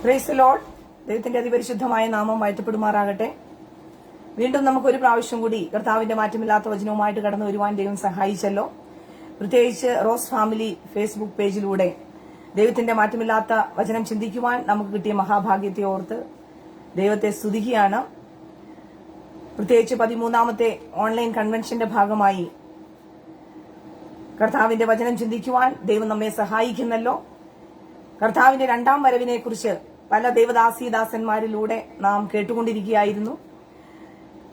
Price the Lord. ദൈവത്തിന്റെ അതിപരിശുദ്ധമായ നാമം വാഴ്ത്തപ്പെടുമാറാകട്ടെ. വീണ്ടും നമുക്കൊരു പ്രാവശ്യം കൂടി കർത്താവിന്റെ മാറ്റമില്ലാത്ത വചനവുമായിട്ട് കടന്നു വരുവാൻ ദൈവം സഹായിച്ചല്ലോ. പ്രത്യേകിച്ച് റോസ് ഫാമിലി ഫേസ്ബുക്ക് പേജിലൂടെ ദൈവത്തിന്റെ മാറ്റമില്ലാത്ത വചനം ചിന്തിക്കുവാൻ നമുക്ക് കിട്ടിയ മഹാഭാഗ്യത്തെ ഓർത്ത് ദൈവത്തെ സ്തുതിക്കുകയാണ്. പ്രത്യേകിച്ച് 13ാമത്തെ ഓൺലൈൻ കൺവെൻഷന്റെ ഭാഗമായി കർത്താവിന്റെ വചനം ചിന്തിക്കുവാൻ ദൈവം നമ്മെ സഹായിക്കുന്നല്ലോ. കർത്താവിന്റെ രണ്ടാം വരവിനെ കുറിച്ച് പല ദേവദാസീദാസന്മാരിലൂടെ നാം കേട്ടുകൊണ്ടിരിക്കുകയായിരുന്നു.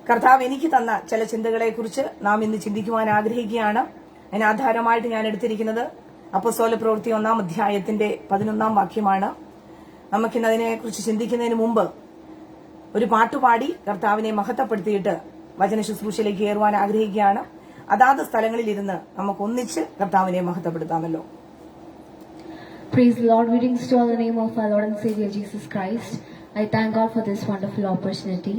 കർത്താവ് എനിക്ക് തന്ന ചില ചിന്തകളെക്കുറിച്ച് നാം ഇന്ന് ചിന്തിക്കുവാൻ ആഗ്രഹിക്കുകയാണ്. അതിന് ആധാരമായിട്ട് ഞാൻ എടുത്തിരിക്കുന്നത് അപ്പോസ്തല പ്രവൃത്തി 1-ാം അധ്യായത്തിന്റെ 11-ാം വാക്യമാണ്. നമുക്കിന്ന് അതിനെക്കുറിച്ച് ചിന്തിക്കുന്നതിന് മുമ്പ് ഒരു പാട്ടുപാടി കർത്താവിനെ മഹത്വപ്പെടുത്തിയിട്ട് വചന ശുശ്രൂഷയിലേക്ക് കയറുവാൻ ആഗ്രഹിക്കുകയാണ്. അതാത് സ്ഥലങ്ങളിലിരുന്ന് നമുക്ക് ഒന്നിച്ച് കർത്താവിനെ മഹത്വപ്പെടുത്താമല്ലോ. Praise the Lord. Greetings to all in the name of our Lord and Savior Jesus Christ. I thank God for this wonderful opportunity.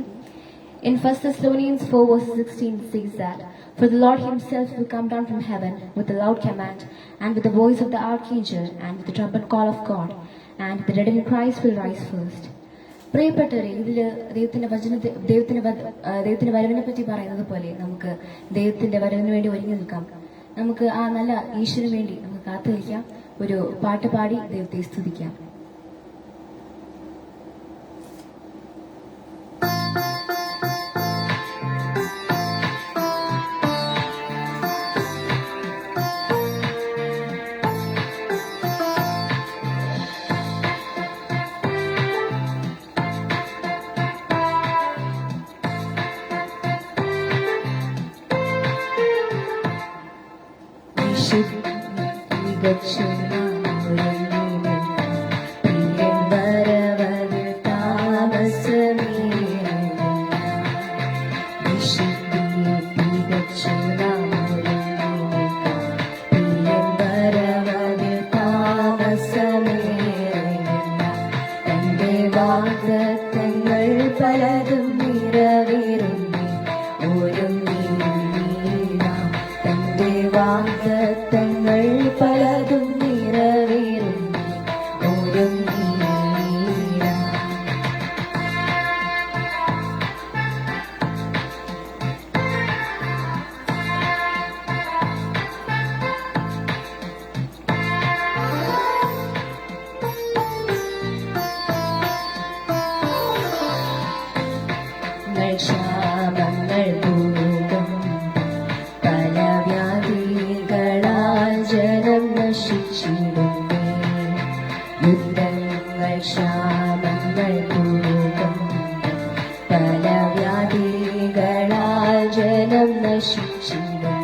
In 1 Thessalonians 4 verse 16 says that, "For the Lord himself will come down from heaven with a loud command, and with the voice of the archangel, and with the trumpet call of God, and the dead in Christ will rise first." പ്രിയപ്പെട്ടവരെ, ഇതില് ദൈവത്തിന്റെ വരവിനെ പറ്റി പറയുന്നത് പോലെ നമുക്ക് ദൈവത്തിന്റെ വരവിന് വേണ്ടി ഒരുങ്ങി നിൽക്കാം. നമുക്ക് ആ നല്ല ഈശ്വരന് വേണ്ടി നമുക്ക് കാത്തുനിൽക്കാം. ഒരു പാട്ട് പാടി ദൈവത്തെ സ്തുതിക്കാം. വാഗ്ദത്തങ്ങൾ പലതും നിറവേറുന്നേ ഒരുങ്ങിയിടാം. തന്റെ വാഗ്ദത്തങ്ങൾ പലതും നിറവേറുന്നേ ഒരുങ്ങിയിടാം. ക്ഷാമങ്ങൾ കൂടും, പല വ്യാധികളാൽ ജനം നശിച്ചിടുന്നേ. യുദ്ധങ്ങൾ ക്ഷാമങ്ങൾ കൂടും, പല വ്യാധികളാൽ ജനം നശിച്ചിടുന്നേ.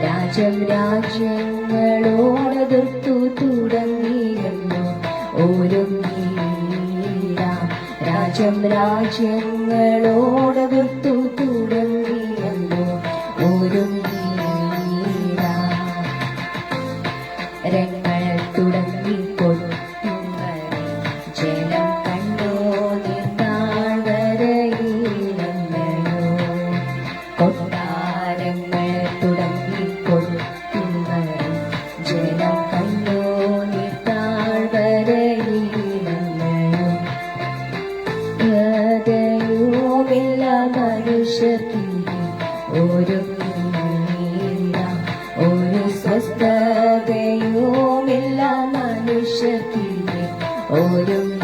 രാജ്യങ്ങളോടതിർത്തു തുടങ്ങിയിരുന്നു ഒരുങ്ങിയിടാം. രാജ്യങ്ങളോടതിർത്തു തുടങ്ങിയല്ലോ ഒരുങ്ങിയിടാം. രങ്ങൾ തുടങ്ങി കൊടുക്കുന്നവരെ ജനം കണ്ടോ നീർനാൾ വരയിലല്ലോ. കൊട്ടാരങ്ങൾ തുടങ്ങി കൊടുക്കുന്നവരെ ജനം കണ്ടോ നീർനാൾ വരയിലല്ലോ. യുമില്ല മനുഷ്യർക്ക് ഒരുങ്ങിയിടാം. ഒരു സ്വസ്ഥതയുമില്ല മനുഷ്യർക്ക് ഒരുങ്ങിയിടാം.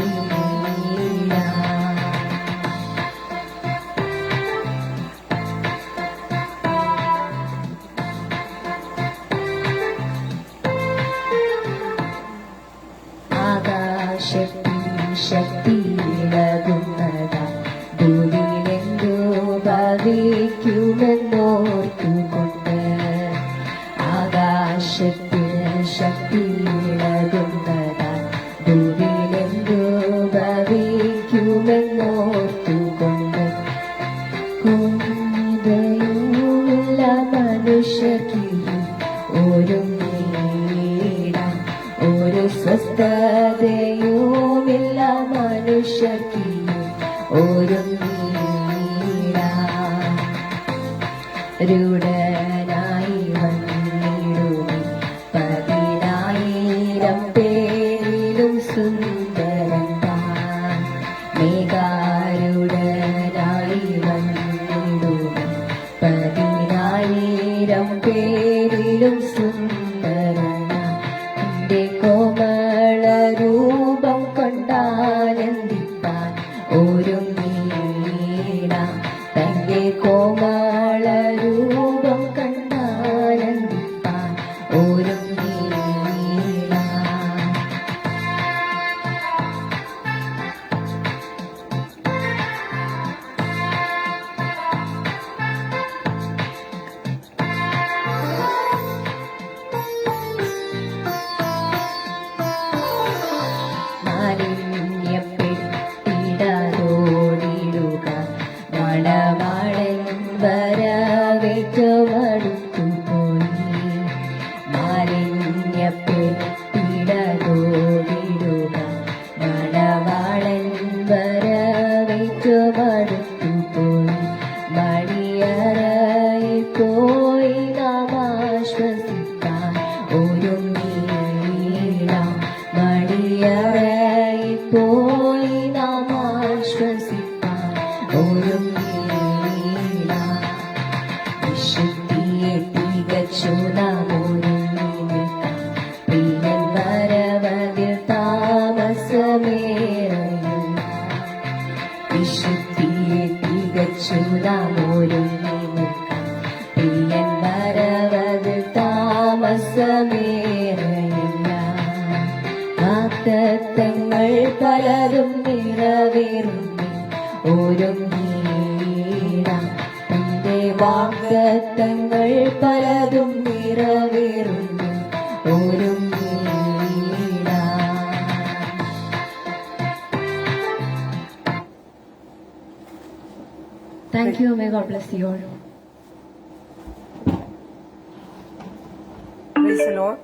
ആകാശത്തിൽ ശക്തിയിളകുന്നതാ ഭൂമിയിലെന്തോ ഭവിക്കുമെന്നോർത്തുകൊണ്ട്. ആകാശത്തിൽ ശക്തിയിളകുന്നതാ ഭൂമിയിലെന്തോ ഭവിക്കുമെന്നോർത്തുകൊണ്ട്. കുഞ്ഞിതയുമില്ല മനുഷ്യർക്ക് ഒരുങ്ങിയിടാം. ഒരു സ്വസ്ഥതയുമില്ല മനുഷ്യർക്ക് ഒരുങ്ങിയിടാം. രൂഢനായി വന്നിടുമി 10,000 പേരിലും സുന്ദരൻ താൻ. പലതും നിറവേറുന്നു ഒരുങ്ങിയിടാം. തന്റെ വാഗ്ദത്തങ്ങൾ പലതും നിറവേറുന്നു ഒരുങ്ങിയിടാം. Thank you. May God bless you all. Praise the Lord.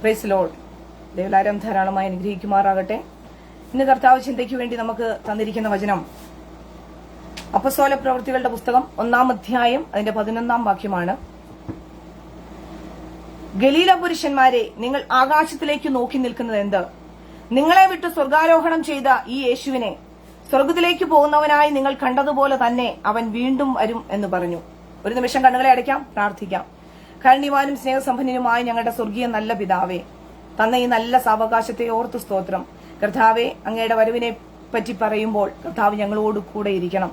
Praise the Lord. ദൈവലാരം ധാരാളമായി അനുഗ്രഹിക്കുമാറാകട്ടെ. ഇന്ന് കർത്താവ് ചിന്തയ്ക്ക് വേണ്ടി നമുക്ക് തന്നിരിക്കുന്ന വചനം അപ്പസ്തോല പ്രവൃത്തികളുടെ പുസ്തകം 1-ാം അധ്യായം അതിന്റെ 11-ാം വാക്യമാണ്. ഗലീല പുരുഷന്മാരെ, നിങ്ങൾ ആകാശത്തിലേക്ക് നോക്കി നിൽക്കുന്നത് എന്ത്? നിങ്ങളെ വിട്ട് സ്വർഗാരോഹണം ചെയ്ത ഈ യേശുവിനെ സ്വർഗത്തിലേക്ക് പോകുന്നവനായി നിങ്ങൾ കണ്ടതുപോലെ തന്നെ അവൻ വീണ്ടും വരും എന്ന് പറഞ്ഞു. ഒരു നിമിഷം കണ്ണുകളെ അടയ്ക്കാം, പ്രാർത്ഥിക്കാം. കാരുണ്യവാനും സ്നേഹസമ്പന്നനുമായ ഞങ്ങളുടെ സ്വർഗീയ നല്ല പിതാവേ, തന്ന ഈ നല്ല സാവകാശത്തെ ഓർത്ത് സ്തോത്രം. കർത്താവെ, അങ്ങയുടെ വരവിനെ പറ്റി പറയുമ്പോൾ കർത്താവ് ഞങ്ങളോട് കൂടെ ഇരിക്കണം.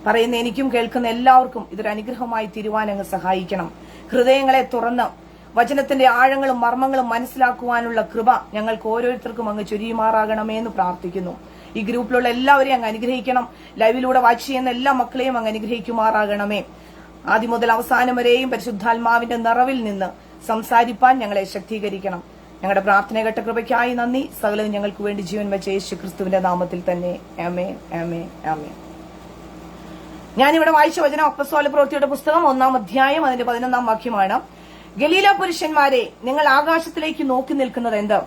പറയുന്ന എനിക്കും കേൾക്കുന്ന എല്ലാവർക്കും ഇതൊരു അനുഗ്രഹമായി തീരുവാൻ അങ്ങ് സഹായിക്കണം. ഹൃദയങ്ങളെ തുറന്ന് വചനത്തിന്റെ ആഴങ്ങളും മർമ്മങ്ങളും മനസ്സിലാക്കുവാനുള്ള കൃപ ഞങ്ങൾക്ക് ഓരോരുത്തർക്കും അങ്ങ് ചൊരിയുമാറാകണമേ എന്ന് പ്രാർത്ഥിക്കുന്നു. ഈ ഗ്രൂപ്പിലുള്ള എല്ലാവരെയും അങ്ങ് അനുഗ്രഹിക്കണം. ലൈവിലൂടെ വാച്ച് ചെയ്യുന്ന എല്ലാ മക്കളെയും അങ്ങ് അനുഗ്രഹിക്കുമാറാകണമേ. ആദ്യം മുതൽ അവസാനം വരെയും പരിശുദ്ധാത്മാവിന്റെ നിറവിൽ നിന്ന് സംസാരിപ്പാൻ ഞങ്ങളെ ശക്തീകരിക്കണം. ഞങ്ങളുടെ പ്രാർത്ഥന കേട്ട കൃപയ്ക്കായി നന്ദി. സകലവും ഞങ്ങൾക്ക് വേണ്ടി ജീവൻ വെച്ച യേശു ക്രിസ്തുവിന്റെ നാമത്തിൽ തന്നെ. ആമേൻ, ആമേൻ, ആമേൻ. ഞാനിവിടെ വായിച്ച വചനം അപ്പസ്തോല പ്രവൃത്തിയുടെ പുസ്തകം 1-ാം അധ്യായം അതിന്റെ 11-ാം വാക്യമാണ്. ഗലീല പുരുഷന്മാരെ, നിങ്ങൾ ആകാശത്തിലേക്ക് നോക്കി നിൽക്കുന്നത് എന്ത്?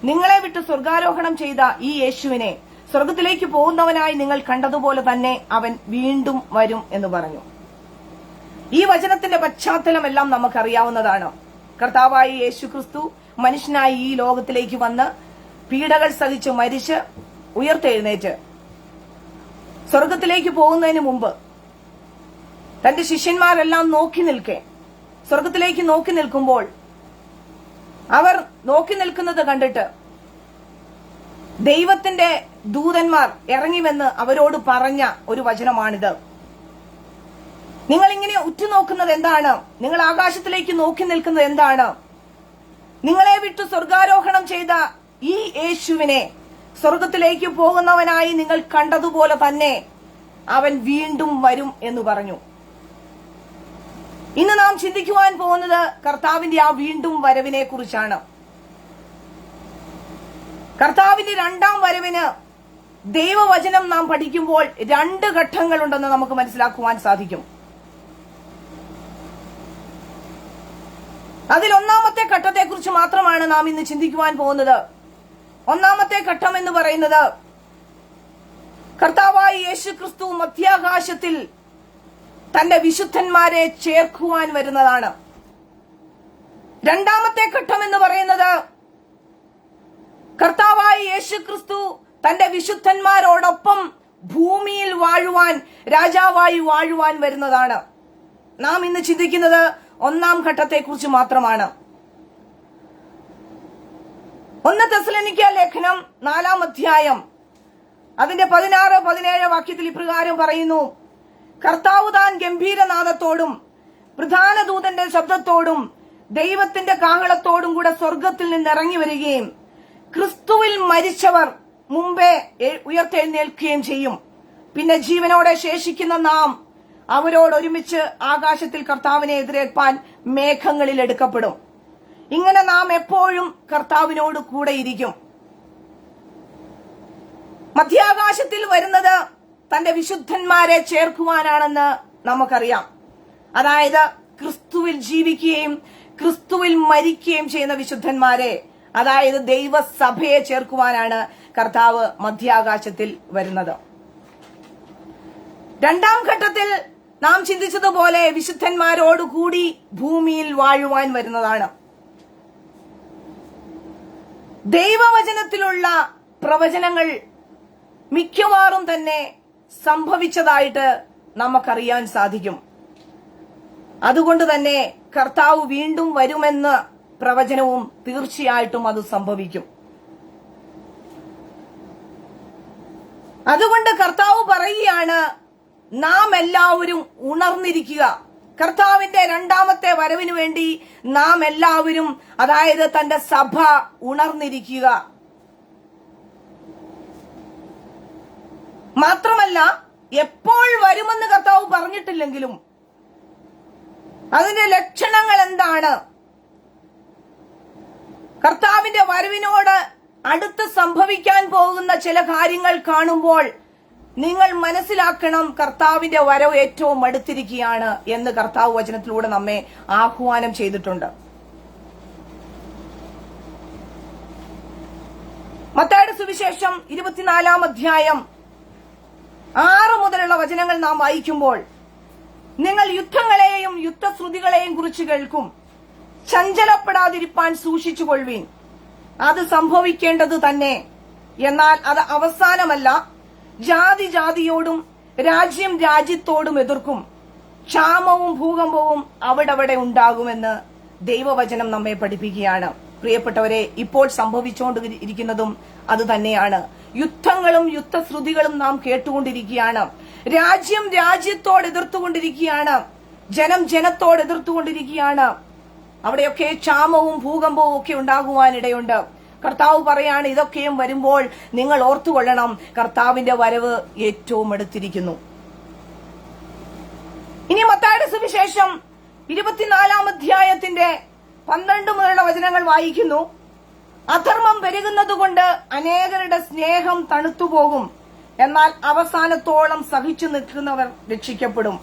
നിങ്ങളെ വിട്ട് സ്വർഗാരോഹണം ചെയ്ത ഈ യേശുവിനെ സ്വർഗത്തിലേക്ക് പോകുന്നവനായി നിങ്ങൾ കണ്ടതുപോലെ തന്നെ അവൻ വീണ്ടും വരും എന്ന് പറഞ്ഞു. ഈ വചനത്തിന്റെ പശ്ചാത്തലമെല്ലാം നമുക്കറിയാവുന്നതാണ്. കർത്താവായി യേശു ക്രിസ്തു മനുഷ്യനായി ഈ ലോകത്തിലേക്ക് വന്ന് പീഡകൾ സഹിച്ച് മരിച്ച് ഉയർത്തെഴുന്നേറ്റ് സ്വർഗത്തിലേക്ക് പോകുന്നതിന് മുമ്പ് തന്റെ ശിഷ്യന്മാരെല്ലാം സ്വർഗത്തിലേക്ക് നോക്കി നിൽക്കുമ്പോൾ അവർ നോക്കി നിൽക്കുന്നത് കണ്ടിട്ട് ദൈവത്തിന്റെ ദൂതന്മാർ ഇറങ്ങിവെന്ന് അവരോട് പറഞ്ഞ ഒരു വചനമാണിത്. നിങ്ങൾ ഇങ്ങനെ ഉറ്റുനോക്കുന്നത് എന്താണ്? നിങ്ങൾ ആകാശത്തിലേക്ക് നോക്കി നിൽക്കുന്നത് എന്താണ്? നിങ്ങളെ വിട്ടു സ്വർഗാരോഹണം ചെയ്ത ഈ യേശുവിനെ സ്വർഗത്തിലേക്ക് പോകുന്നവനായി നിങ്ങൾ കണ്ടതുപോലെ തന്നെ അവൻ വീണ്ടും വരും എന്ന് പറഞ്ഞു. ഇന്ന് നാം ചിന്തിക്കുവാൻ പോകുന്നത് കർത്താവിന്റെ ആ വീണ്ടും വരവിനെ കുറിച്ചാണ്. കർത്താവിന്റെ 2ാം വരവിന് ദൈവവചനം നാം പഠിക്കുമ്പോൾ 2 ഘട്ടങ്ങളുണ്ടെന്ന് നമുക്ക് മനസ്സിലാക്കുവാൻ സാധിക്കും. അതിൽ 1-ാമത്തെ ഘട്ടത്തെക്കുറിച്ച് മാത്രമാണ് നാം ഇന്ന് ചിന്തിക്കുവാൻ പോകുന്നത്. 1-ാമത്തെ ഘട്ടം എന്ന് പറയുന്നത് കർത്താവായ യേശു ക്രിസ്തു മധ്യാകാശത്തിൽ തന്റെ വിശുദ്ധന്മാരെ ചേർക്കുവാൻ വരുന്നതാണ്. 2-ാമത്തെ ഘട്ടം എന്ന് പറയുന്നത് കർത്താവായ യേശു ക്രിസ്തു തന്റെ വിശുദ്ധന്മാരോടൊപ്പം ഭൂമിയിൽ വാഴുവാൻ, രാജാവായി വാഴുവാൻ വരുന്നതാണ്. നാം ഇന്ന് ചിന്തിക്കുന്നത് 1-ാം ഘട്ടത്തെക്കുറിച്ച് മാത്രമാണ്. 1 തെസ്സലോനിക്യ ലേഖനം 4-ാം അധ്യായം അതിന്റെ 16-17 വാക്യത്തിൽ ഇപ്രകാരം പറയുന്നു: കർത്താവ് താൻ ഗംഭീരനാദത്തോടും പ്രധാന ദൂതന്റെ ശബ്ദത്തോടും ദൈവത്തിന്റെ കാഹളത്തോടും കൂടെ സ്വർഗത്തിൽ നിന്ന് ഇറങ്ങി വരികയും ക്രിസ്തുവിൽ മരിച്ചവർ മുമ്പേ ഉയർത്തെഴുന്നേൽക്കുകയും ചെയ്യും. പിന്നെ ജീവനോടെ ശേഷിക്കുന്ന നാം അവരോടൊരുമിച്ച് ആകാശത്തിൽ കർത്താവിനെ എതിരേൽപ്പാൻ മേഘങ്ങളിൽ എടുക്കപ്പെടും. ഇങ്ങനെ നാം എപ്പോഴും കർത്താവിനോട് കൂടെയിരിക്കും. മധ്യാകാശത്തിൽ വരുന്നത് തന്റെ വിശുദ്ധന്മാരെ ചേർക്കുവാനാണെന്ന് നമുക്കറിയാം. അതായത് ക്രിസ്തുവിൽ ജീവിക്കുകയും ക്രിസ്തുവിൽ മരിക്കുകയും ചെയ്യുന്ന വിശുദ്ധന്മാരെ, അതായത് ദൈവസഭയെ ചേർക്കുവാനാണ് കർത്താവ് മധ്യാകാശത്തിൽ വരുന്നത്. 2-ാം ഘട്ടത്തിൽ നാം ചിന്തിച്ചതുപോലെ വിശുദ്ധന്മാരോടുകൂടി ഭൂമിയിൽ വാഴുവാൻ വരുന്നതാണ്. ദൈവവചനത്തിലുള്ള പ്രവചനങ്ങൾ മിക്കവാറും തന്നെ സംഭവിച്ചതായിട്ട് നമുക്കറിയാൻ സാധിക്കും. അതുകൊണ്ട് തന്നെ കർത്താവ് വീണ്ടും വരുമെന്ന പ്രവചനവും തീർച്ചയായിട്ടും അത് സംഭവിക്കും. അതുകൊണ്ട് കർത്താവ് പറയുകയാണ്, നാം എല്ലാവരും ഉണർന്നിരിക്കുക. കർത്താവിന്റെ രണ്ടാമത്തെ വരവിനു വേണ്ടി നാം എല്ലാവരും, അതായത് തന്റെ സഭ ഉണർന്നിരിക്കുക. മാത്രമല്ല, എപ്പോൾ വരുമെന്ന് കർത്താവ് പറഞ്ഞിട്ടില്ലെങ്കിലും അതിന്റെ ലക്ഷണങ്ങൾ എന്താണ്, കർത്താവിന്റെ വരവിനോട് അടുത്ത് സംഭവിക്കാൻ പോകുന്ന ചില കാര്യങ്ങൾ കാണുമ്പോൾ നിങ്ങൾ മനസ്സിലാക്കണം, കർത്താവിന്റെ വരവ് ഏറ്റവും അടുത്തിരിക്കുകയാണ് എന്ന് കർത്താവ് വചനത്തിലൂടെ നമ്മെ ആഹ്വാനം ചെയ്തിട്ടുണ്ട്. മത്തായിയുടെ സുവിശേഷം 24 അധ്യായം 6 മുതലുള്ള വചനങ്ങൾ നാം വായിക്കുമ്പോൾ, നിങ്ങൾ യുദ്ധങ്ങളെയും യുദ്ധശ്രുതികളെയും കുറിച്ച് കേൾക്കും. ചഞ്ചലപ്പെടാതിരിപ്പാൻ സൂക്ഷിച്ചുകൊള്ളുവീൻ. അത് സംഭവിക്കേണ്ടത് തന്നെ, എന്നാൽ അത് അവസാനമല്ല. ജാതി ജാതിയോടും രാജ്യം രാജ്യത്തോടും എതിർക്കും. ക്ഷാമവും ഭൂകമ്പവും അവിടെ ഉണ്ടാകുമെന്ന് ദൈവവചനം നമ്മെ പഠിപ്പിക്കുകയാണ്. പ്രിയപ്പെട്ടവരെ, ഇപ്പോൾ സംഭവിച്ചുകൊണ്ടിരിക്കുന്നതും അത് തന്നെയാണ്. യുദ്ധങ്ങളും യുദ്ധശ്രുതികളും നാം കേട്ടുകൊണ്ടിരിക്കുകയാണ്. രാജ്യം രാജ്യത്തോട് എതിർത്തുകൊണ്ടിരിക്കുകയാണ്. ജനം ജനത്തോട് എതിർത്തുകൊണ്ടിരിക്കുകയാണ്. അവിടെയൊക്കെ ക്ഷാമവും ഭൂകമ്പവും ഒക്കെ ഉണ്ടാകുവാനിടയുണ്ട്. കർത്താവ് പറയാണ്, ഇതൊക്കെയും വരുമ്പോൾ നിങ്ങൾ ഓർത്തുകൊള്ളണം, കർത്താവിന്റെ വരവ് ഏറ്റവും അടുത്തിരിക്കുന്നു. ഇനി മത്തായിയുടെ സുവിശേഷം 24 അധ്യായത്തിന്റെ 12 മുതലുള്ള വചനങ്ങൾ വായിക്കുന്നു. അധർമ്മം പെരുകുന്നതുകൊണ്ട് അനേകരുടെ സ്നേഹം തണുത്തുപോകും, എന്നാൽ അവസാനത്തോളം സഹിച്ചു നിൽക്കുന്നവർ രക്ഷിക്കപ്പെടും.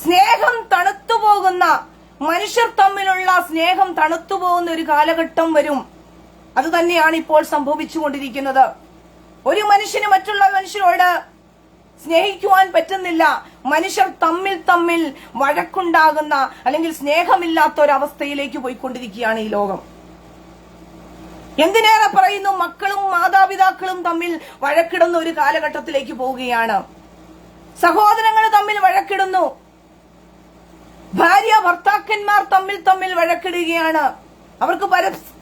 സ്നേഹം തണുത്തുപോകുന്ന, മനുഷ്യർ തമ്മിലുള്ള സ്നേഹം തണുത്തുപോകുന്ന ഒരു കാലഘട്ടം വരും. അത് തന്നെയാണ് ഇപ്പോൾ സംഭവിച്ചുകൊണ്ടിരിക്കുന്നത്. ഒരു മനുഷ്യന് മറ്റുള്ള മനുഷ്യരോട് സ്നേഹിക്കുവാൻ പറ്റുന്നില്ല. മനുഷ്യർ തമ്മിൽ വഴക്കുണ്ടാകുന്ന, അല്ലെങ്കിൽ സ്നേഹമില്ലാത്ത ഒരവസ്ഥയിലേക്ക് പോയിക്കൊണ്ടിരിക്കുകയാണ് ഈ ലോകം. എന്തിനേറെ പറയുന്നു, മക്കളും മാതാപിതാക്കളും തമ്മിൽ വഴക്കിടുന്ന ഒരു കാലഘട്ടത്തിലേക്ക് പോവുകയാണ്. സഹോദരങ്ങൾ തമ്മിൽ വഴക്കിടുന്നു. ഭാര്യ ഭർത്താക്കന്മാർ തമ്മിൽ വഴക്കിടുകയാണ്. അവർക്ക്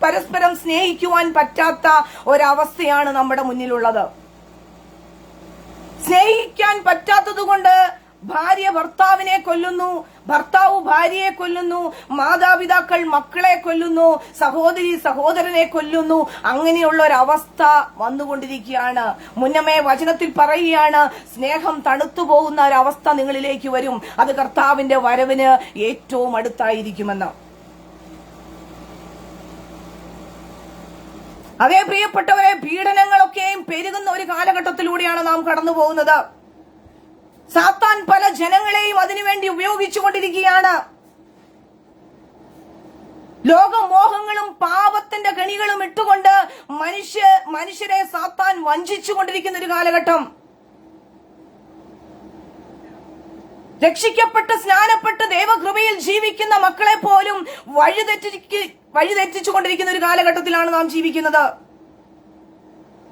പരസ്പരം സ്നേഹിക്കുവാൻ പറ്റാത്ത ഒരവസ്ഥയാണ് നമ്മുടെ മുന്നിലുള്ളത്. സ്നേഹിക്കാൻ പറ്റാത്തതുകൊണ്ട് ഭാര്യ ഭർത്താവിനെ കൊല്ലുന്നു, ഭർത്താവ് ഭാര്യയെ കൊല്ലുന്നു, മാതാപിതാക്കൾ മക്കളെ കൊല്ലുന്നു, സഹോദരി സഹോദരനെ കൊല്ലുന്നു. അങ്ങനെയുള്ള ഒരവസ്ഥ വന്നുകൊണ്ടിരിക്കുകയാണ്. മുന്നമേ വചനത്തിൽ പറയുകയാണ്, സ്നേഹം തണുത്തു പോകുന്ന ഒരവസ്ഥ നിങ്ങളിലേക്ക് വരും. അത് കർത്താവിന്റെ വരവിന് ഏറ്റവും അടുത്തായിരിക്കുമെന്ന്. അതേ പ്രിയപ്പെട്ടവരെ, പീഡനങ്ങളൊക്കെയും പെരുകുന്ന ഒരു കാലഘട്ടത്തിലൂടെയാണ് നാം കടന്നു പോകുന്നത്. സാത്താൻ പല ജനങ്ങളെയും അതിനുവേണ്ടി ഉപയോഗിച്ചുകൊണ്ടിരിക്കുകയാണ്. ലോകമോഹങ്ങളും പാപത്തിന്റെ കെണികളും ഇട്ടുകൊണ്ട് മനുഷ്യരെ സാത്താൻ വഞ്ചിച്ചുകൊണ്ടിരിക്കുന്ന ഒരു കാലഘട്ടം. രക്ഷിക്കപ്പെട്ട് സ്നാനപ്പെട്ട് ദൈവകൃപയിൽ ജീവിക്കുന്ന മക്കളെ പോലും വഴിതെറ്റിച്ചുകൊണ്ടിരിക്കുന്ന ഒരു കാലഘട്ടത്തിലാണ് നാം ജീവിക്കുന്നത്.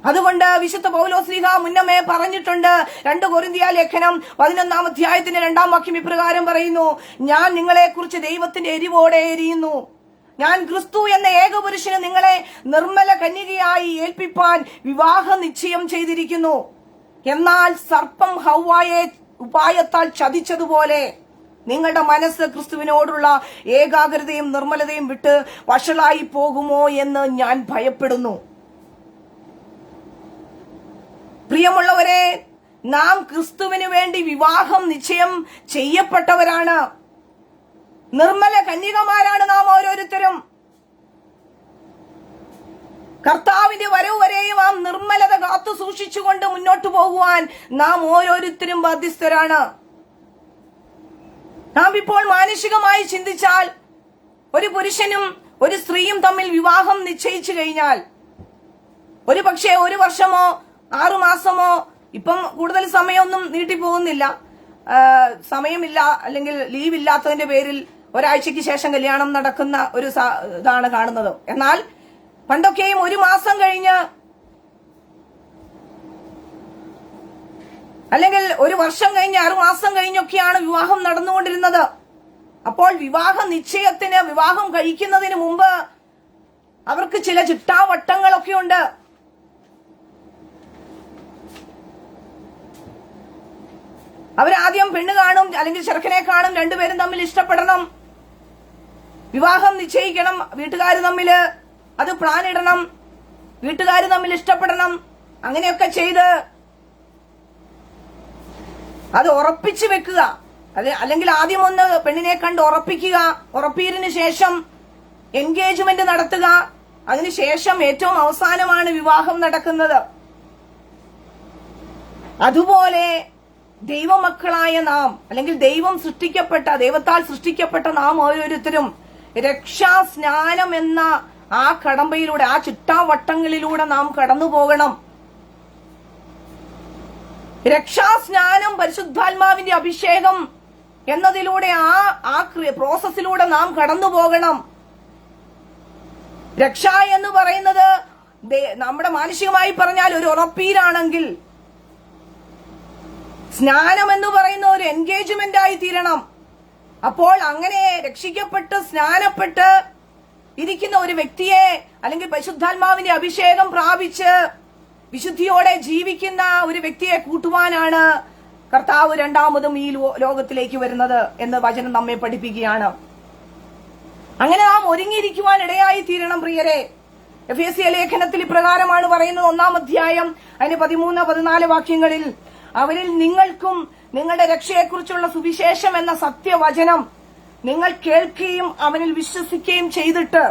അതുകൊണ്ട് വിശുദ്ധ പൗലോസ്ലീഹ മുന്നമേ പറഞ്ഞിട്ടുണ്ട്. 2 കൊരിന്ത്യ ലേഖനം 11 അധ്യായത്തിന്റെ 2 വാക്യം ഇപ്രകാരം പറയുന്നു, ഞാൻ നിങ്ങളെക്കുറിച്ച് ദൈവത്തിന്റെ എരിവോടെ എരിയുന്നു. ഞാൻ ക്രിസ്തു എന്ന ഏകപുരുഷന് നിങ്ങളെ നിർമ്മല കന്യകയായി ഏൽപ്പിപ്പാൻ വിവാഹ നിശ്ചയം ചെയ്തിരിക്കുന്നു. എന്നാൽ സർപ്പം ഹവ്വായെ ഉപായത്താൽ ചതിച്ചതുപോലെ നിങ്ങളുടെ മനസ്സ് ക്രിസ്തുവിനോടുള്ള ഏകാഗ്രതയും നിർമ്മലതയും വിട്ട് വഷളായി പോകുമോ എന്ന് ഞാൻ ഭയപ്പെടുന്നു. പ്രിയമുള്ളവരെ, നാം ക്രിസ്തുവിന് വേണ്ടി വിവാഹം നിശ്ചയം ചെയ്യപ്പെട്ടവരാണ്. നിർമ്മല കന്യകമാരാണ് നാം ഓരോരുത്തരും. കർത്താവിന്റെ വരവ് വരെയും ആ നിർമ്മലത കാത്തു സൂക്ഷിച്ചുകൊണ്ട് മുന്നോട്ടു പോകുവാൻ നാം ഓരോരുത്തരും ബാധ്യസ്ഥരാണ്. നാം ഇപ്പോൾ മാനുഷികമായി ചിന്തിച്ചാൽ, ഒരു പുരുഷനും ഒരു സ്ത്രീയും തമ്മിൽ വിവാഹം നിശ്ചയിച്ചു കഴിഞ്ഞാൽ ഒരു പക്ഷേ 1 വർഷമോ 6 മാസമോ, ഇപ്പം കൂടുതൽ സമയമൊന്നും നീട്ടിപ്പോകുന്നില്ല, സമയമില്ല അല്ലെങ്കിൽ ലീവ് ഇല്ലാത്തതിന്റെ പേരിൽ ഒരാഴ്ചയ്ക്ക് ശേഷം കല്യാണം നടക്കുന്ന ഒരു ഇതാണ് കാണുന്നത്. എന്നാൽ പണ്ടൊക്കെയും 1 മാസം കഴിഞ്ഞ് അല്ലെങ്കിൽ 1 വർഷം കഴിഞ്ഞ് 6 മാസം കഴിഞ്ഞൊക്കെയാണ് വിവാഹം നടന്നുകൊണ്ടിരുന്നത്. അപ്പോൾ വിവാഹ നിശ്ചയത്തിന്, വിവാഹം കഴിക്കുന്നതിന് മുമ്പ് അവർക്ക് ചില ചിട്ടാവട്ടങ്ങളൊക്കെ ഉണ്ട്. അവരാദ്യം പെണ്ണ് കാണും, അല്ലെങ്കിൽ ചെറുക്കനെ കാണും, രണ്ടുപേരും തമ്മിൽ ഇഷ്ടപ്പെടണം, വിവാഹം നിശ്ചയിക്കണം, വീട്ടുകാർ തമ്മിൽ അത് പ്ലാൻ ഇടണം, വീട്ടുകാർ തമ്മിൽ ഇഷ്ടപ്പെടണം, അങ്ങനെയൊക്കെ ചെയ്ത് അത് ഉറപ്പിച്ചു വെക്കുക. അല്ലെങ്കിൽ ആദ്യം ഒന്ന് പെണ്ണിനെ കണ്ട് ഉറപ്പിക്കുക, ഉറപ്പിയതിനു ശേഷം എൻഗേജ്മെന്റ് നടത്തുക, അതിനുശേഷം ഏറ്റവും അവസാനമാണ് വിവാഹം നടക്കുന്നത്. അതുപോലെ ദൈവമക്കളായ നാം, അല്ലെങ്കിൽ ദൈവത്താൽ സൃഷ്ടിക്കപ്പെട്ട നാം ഓരോരുത്തരും രക്ഷാസ്നാനം എന്ന ആ കടമ്പയിലൂടെ, ആ ചിട്ടാവട്ടങ്ങളിലൂടെ നാം കടന്നു പോകണം. രക്ഷാസ്നാനം, പരിശുദ്ധാത്മാവിന്റെ അഭിഷേകം എന്നതിലൂടെ ആ പ്രോസസ്സിലൂടെ നാം കടന്നു പോകണം. രക്ഷ എന്ന് പറയുന്നത് നമ്മുടെ മാനുഷികമായി പറഞ്ഞാൽ ഒരു ഉറപ്പീരാണെങ്കിൽ, സ്നാനം എന്ന് പറയുന്ന ഒരു എൻഗേജ്മെന്റ് ആയി തീരണം. അപ്പോൾ അങ്ങനെ രക്ഷിക്കപ്പെട്ട് സ്നാനപ്പെട്ട് ഇരിക്കുന്ന ഒരു വ്യക്തിയെ, അല്ലെങ്കിൽ പരിശുദ്ധാത്മാവിന്റെ അഭിഷേകം പ്രാപിച്ച് വിശുദ്ധിയോടെ ജീവിക്കുന്ന ഒരു വ്യക്തിയെ കൂട്ടുവാനാണ് കർത്താവ് രണ്ടാമതും ഈ ലോകത്തിലേക്ക് വരുന്നത് എന്ന് വചനം നമ്മെ പഠിപ്പിക്കുകയാണ്. അങ്ങനെ നാം ഒരുങ്ങിയിരിക്കുവാൻ ഇടയായി തീരണം പ്രിയരെ. എഫേസ്യ ലേഖനത്തിൽ ഇപ്രകാരമാണ് പറയുന്നത്, 1-ാം അധ്യായം അതിന് 13-14 വാക്യങ്ങളിൽ, അവരിൽ നിങ്ങൾക്കും നിങ്ങളുടെ രക്ഷയെക്കുറിച്ചുള്ള സുവിശേഷം എന്ന സത്യവചനം നിങ്ങൾ കേൾക്കുകയും അവനിൽ വിശ്വസിക്കുകയും ചെയ്തിട്ട്